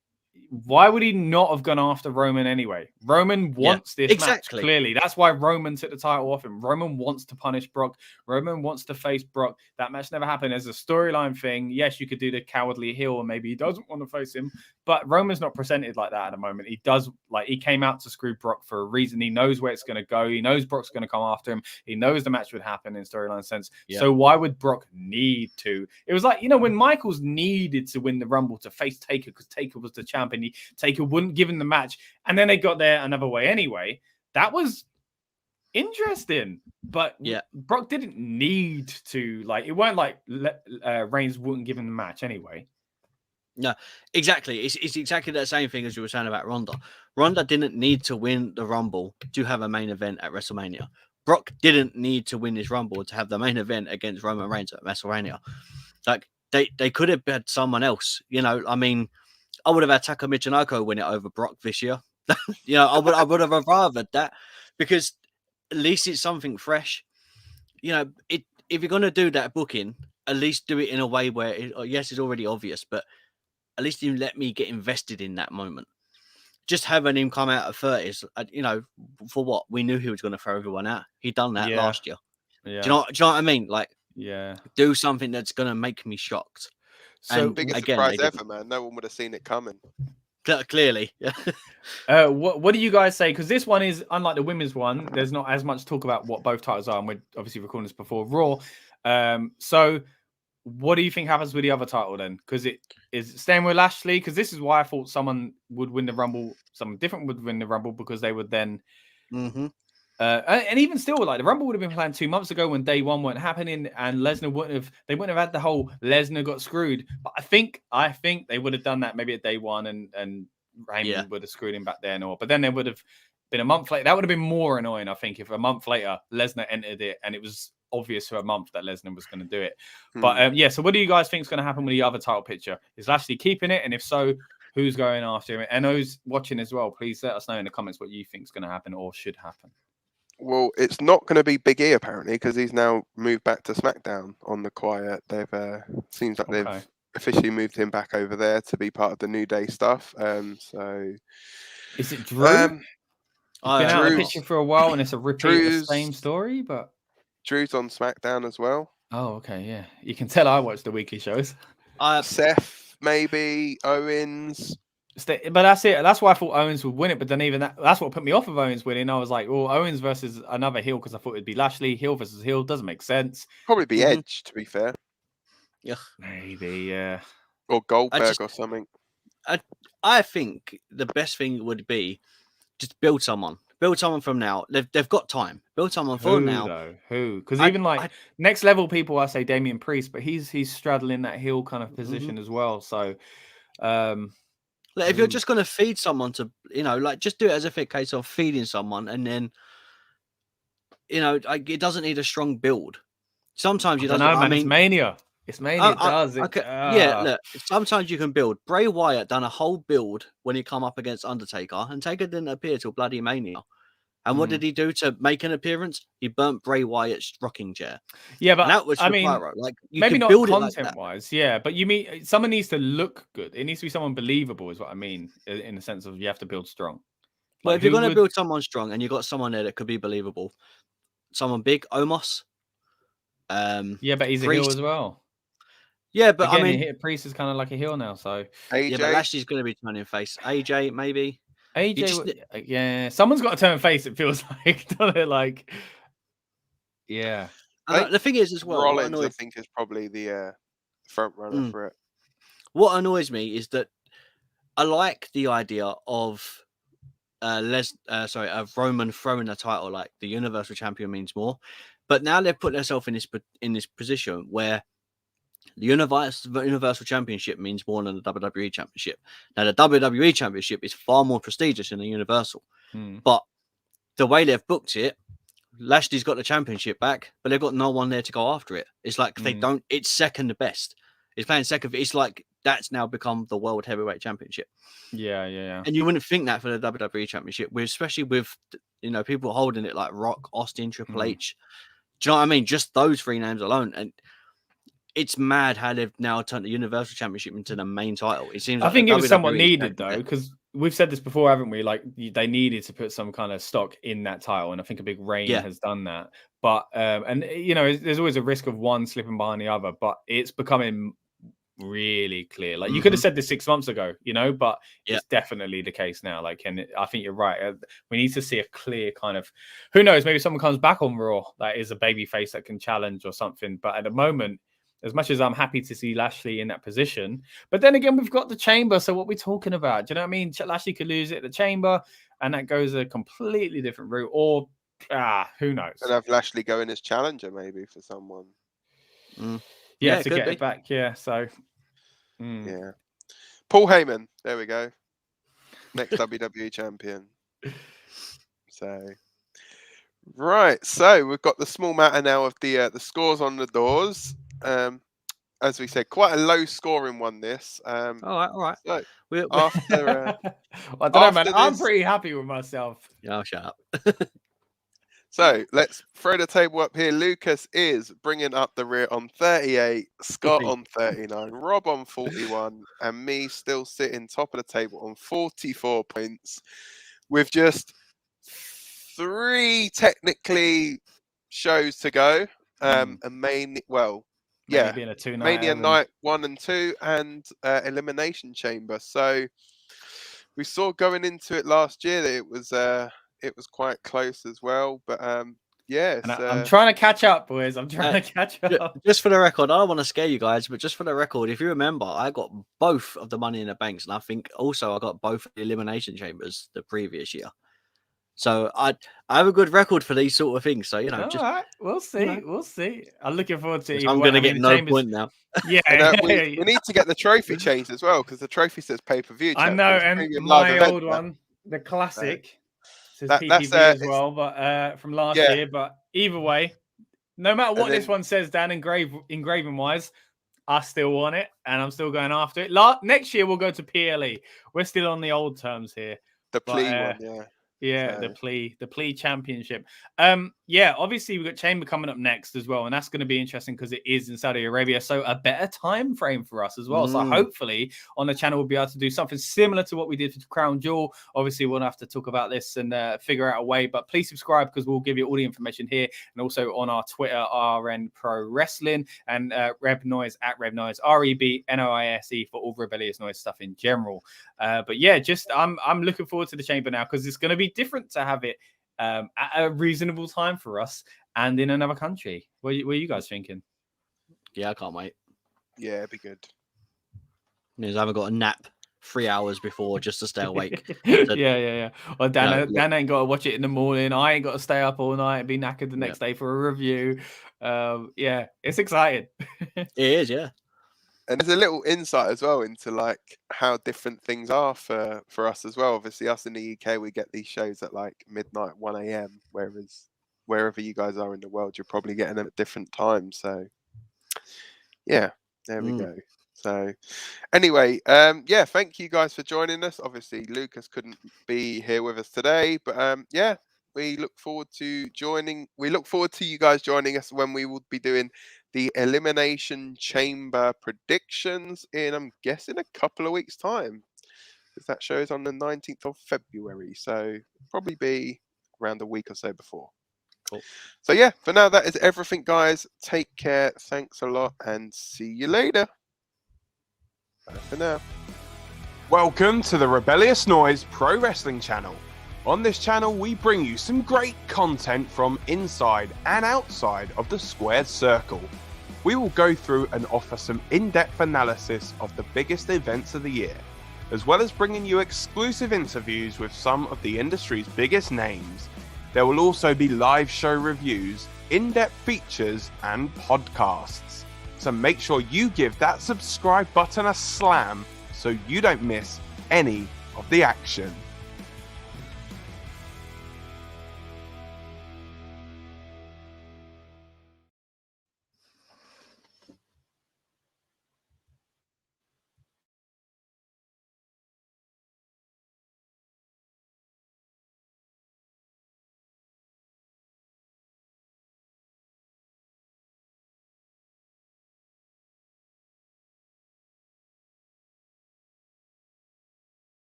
why would he not have gone after Roman anyway? Roman wants this match, clearly. That's why Roman took the title off him. Roman wants to punish Brock. Roman wants to face Brock. That match never happened. As a storyline thing, yes, you could do the cowardly heel, and maybe he doesn't want to face him, but Roman's not presented like that at the moment. He does, like, he came out to screw Brock for a reason. He knows where it's going to go. He knows Brock's going to come after him. He knows the match would happen in storyline sense. Yeah. So why would Brock need to? It was like, you know, when Michaels needed to win the Rumble to face Taker because Taker was the champion, Taker wouldn't give him the match, and then they got there another way anyway. That was interesting, but Brock didn't need to. Like, it weren't like Reigns wouldn't give him the match anyway. No, exactly. It's exactly that same thing as you were saying about Ronda. Ronda didn't need to win the Rumble to have a main event at WrestleMania. Brock didn't need to win his Rumble to have the main event against Roman Reigns at WrestleMania. Like, they could have had someone else. You know, I mean, I would have had Taka Michinoko win it over Brock this year. You know, I would have rathered that, because at least it's something fresh. You know, if you're going to do that booking, at least do it in a way where, yes, it's already obvious, but at least you let me get invested in that moment. Just having him come out at 30s, for what? We knew he was going to throw everyone out. He'd done that last year. Yeah. Do you know what I mean? Like, yeah, do something that's going to make me shocked. So And Biggest again, surprise they ever, man. No one would have seen it coming. clearly. what do you guys say? Because this one is unlike the women's one. There's not as much talk about what both titles are, and we're obviously recording this before Raw. So what do you think happens with the other title then? Because it is staying with Lashley. Because this is why I thought someone would win the Rumble. Someone different would win the Rumble because they would then. Mm-hmm. And even still, like the Rumble would have been planned 2 months ago when day one weren't happening, and Lesnar wouldn't have had the whole Lesnar got screwed. But I think they would have done that maybe at day one, and Raymond would have screwed him back then, but then there would have been a month later. That would have been more annoying, I think, if a month later Lesnar entered it and it was obvious for a month that Lesnar was going to do it. But so what do you guys think is going to happen with the other title picture? Is Lashley keeping it, and if so, who's going after him? And those watching as well, please let us know in the comments what you think is going to happen or should happen. Well, it's not going to be Big E apparently because he's now moved back to SmackDown on the quiet. They've seems like they've officially moved him back over there to be part of the New Day stuff. So is it Drew? He's been out of the picture for a while, and it's a repeat of the same story. But Drew's on SmackDown as well. Oh, okay, yeah. You can tell I watch the weekly shows. Seth, maybe Owens. But that's it. That's why I thought Owens would win it. But then even that's what put me off of Owens winning. I was like, well, Owens versus another heel because I thought it'd be Lashley. Heel versus heel doesn't make sense. Probably be Edge, to be fair. Yeah, maybe, yeah. Or Goldberg or something. I think the best thing would be just build someone. Build someone from now. They've got time. Build someone from now. Though? Who? Because even next level people, I say Damian Priest, but he's straddling that heel kind of position as well. So, if you're just going to feed someone to, just do it as if it's a case of feeding someone, and then, it doesn't need a strong build. Sometimes you don't know, man. It's Mania. It's Mania. It does. Yeah, look. Sometimes you can build. Bray Wyatt done a whole build when he come up against Undertaker, and Taker didn't appear till bloody Mania. And what did he do to make an appearance? He burnt Bray Wyatt's rocking chair. Yeah, but that was maybe not content-wise. Yeah, but you mean someone needs to look good. It needs to be someone believable, is what I mean, in the sense of you have to build strong. Well, if you're going to build someone strong and you've got someone there that could be believable, someone big, Omos. Yeah, but he's a heel as well. Yeah, but again, Priest is kind of like a heel now. So AJ? Yeah, but Lashley's going to be turning face. AJ maybe. AJ, someone's got to turn face. It feels like, doesn't it? Like, yeah. The thing is, as well, Rollins, I think, is probably the front runner for it. What annoys me is that I like the idea of Roman throwing the title, like the Universal Champion means more, but now they've put themselves in this position where the Universal Championship means more than the WWE Championship. Now, the WWE Championship is far more prestigious than the Universal. But the way they've booked it, Lashley's got the championship back, but they've got no one there to go after it. It's like it's second best. It's playing second. It's like that's now become the World Heavyweight Championship. Yeah. And you wouldn't think that for the WWE Championship, especially with people holding it like Rock, Austin, Triple H. Do you know what I mean? Just those three names alone. And it's mad how they've now turned the Universal Championship into the main title. It seems. I think it was somewhat needed though, because we've said this before, haven't we? Like they needed to put some kind of stock in that title, and I think a big reign has done that. But there's always a risk of one slipping behind the other, but it's becoming really clear. Like you could have said this 6 months ago, but it's definitely the case now. Like, and I think you're right. We need to see a clear kind of, who knows, maybe someone comes back on Raw that is a baby face that can challenge or something. But at the moment, as much as I'm happy to see Lashley in that position, but then again, we've got the Chamber. So what we're talking about, do you know what I mean? Lashley could lose it at the Chamber, and that goes a completely different route. Or who knows? And have Lashley go in as challenger maybe for someone. Yeah, to get it back. Yeah. So. Yeah. Paul Heyman. There we go. Next WWE champion. So. Right. So we've got the small matter now of the scores on the doors. As we said, quite a low scoring one. This. All right. So after, I don't know, man. I'm pretty happy with myself. Yeah, I'll shut up. So let's throw the table up here. Lucas is bringing up the rear on 38, Scott on 39, Rob on 41, and me still sitting top of the table on 44 points with just 3 technically shows to go. And Maybe being a 2-night Mania Night 1 and 2 and Elimination Chamber. So we saw going into it last year that it was quite close as well, but yeah. And I'm trying to catch up, boys. I'm trying to catch up. Just for the record, I don't want to scare you guys, but just for the record, if you remember, I got both of the Money in the Banks, and I think also I got both of the Elimination Chambers the previous year. So I have a good record for these sort of things. So all right, we'll see. We'll see. I'm looking forward to it. I'm going to get no point now. Yeah, we need to get the trophy changed as well because the trophy says pay-per-view. I know, and my old one, the classic, says PPV as well, but from last year. But either way, no matter what this one says, Dan, engraving wise, I still want it, and I'm still going after it. Next year we'll go to PLE. We're still on the old terms here. The plea one, yeah. Yeah, so. the plea championship. Obviously we've got Chamber coming up next as well, and that's going to be interesting because it is in Saudi Arabia, so a better time frame for us as well. So hopefully on the channel we'll be able to do something similar to what we did for Crown Jewel. Obviously we'll have to talk about this and figure out a way, but please subscribe because we'll give you all the information here and also on our Twitter, RN Pro Wrestling, and Reb Noise at Reb Noise, REBNOISE for all Rebellious Noise stuff in general. But yeah, just I'm looking forward to the Chamber now because it's going to be different to have it at a reasonable time for us and in another country. What are you guys thinking? Yeah, I can't wait. Yeah, it'd be good. Means I haven't got a nap 3 hours before just to stay awake. Yeah. Well, Dan ain't got to watch it in the morning. I ain't got to stay up all night and be knackered the next day for a review. It's exciting. It is, yeah. And there's a little insight as well into like how different things are for us as well. Obviously, us in the UK, we get these shows at like midnight, 1 a.m. Whereas wherever you guys are in the world, you're probably getting them at different times. So yeah, there we go. So anyway, thank you guys for joining us. Obviously, Lucas couldn't be here with us today, but we look forward to joining. We look forward to you guys joining us when we will be doing the Elimination Chamber predictions in, I'm guessing, a couple of weeks' time. Because that show is on the 19th of February. So probably be around a week or so before. Cool. So yeah, for now, that is everything, guys. Take care. Thanks a lot and see you later. Bye for now. Welcome to the Rebellious Noise Pro Wrestling channel. On this channel, we bring you some great content from inside and outside of the squared circle. We will go through and offer some in-depth analysis of the biggest events of the year, as well as bringing you exclusive interviews with some of the industry's biggest names. There will also be live show reviews, in-depth features, and podcasts. So make sure you give that subscribe button a slam so you don't miss any of the action.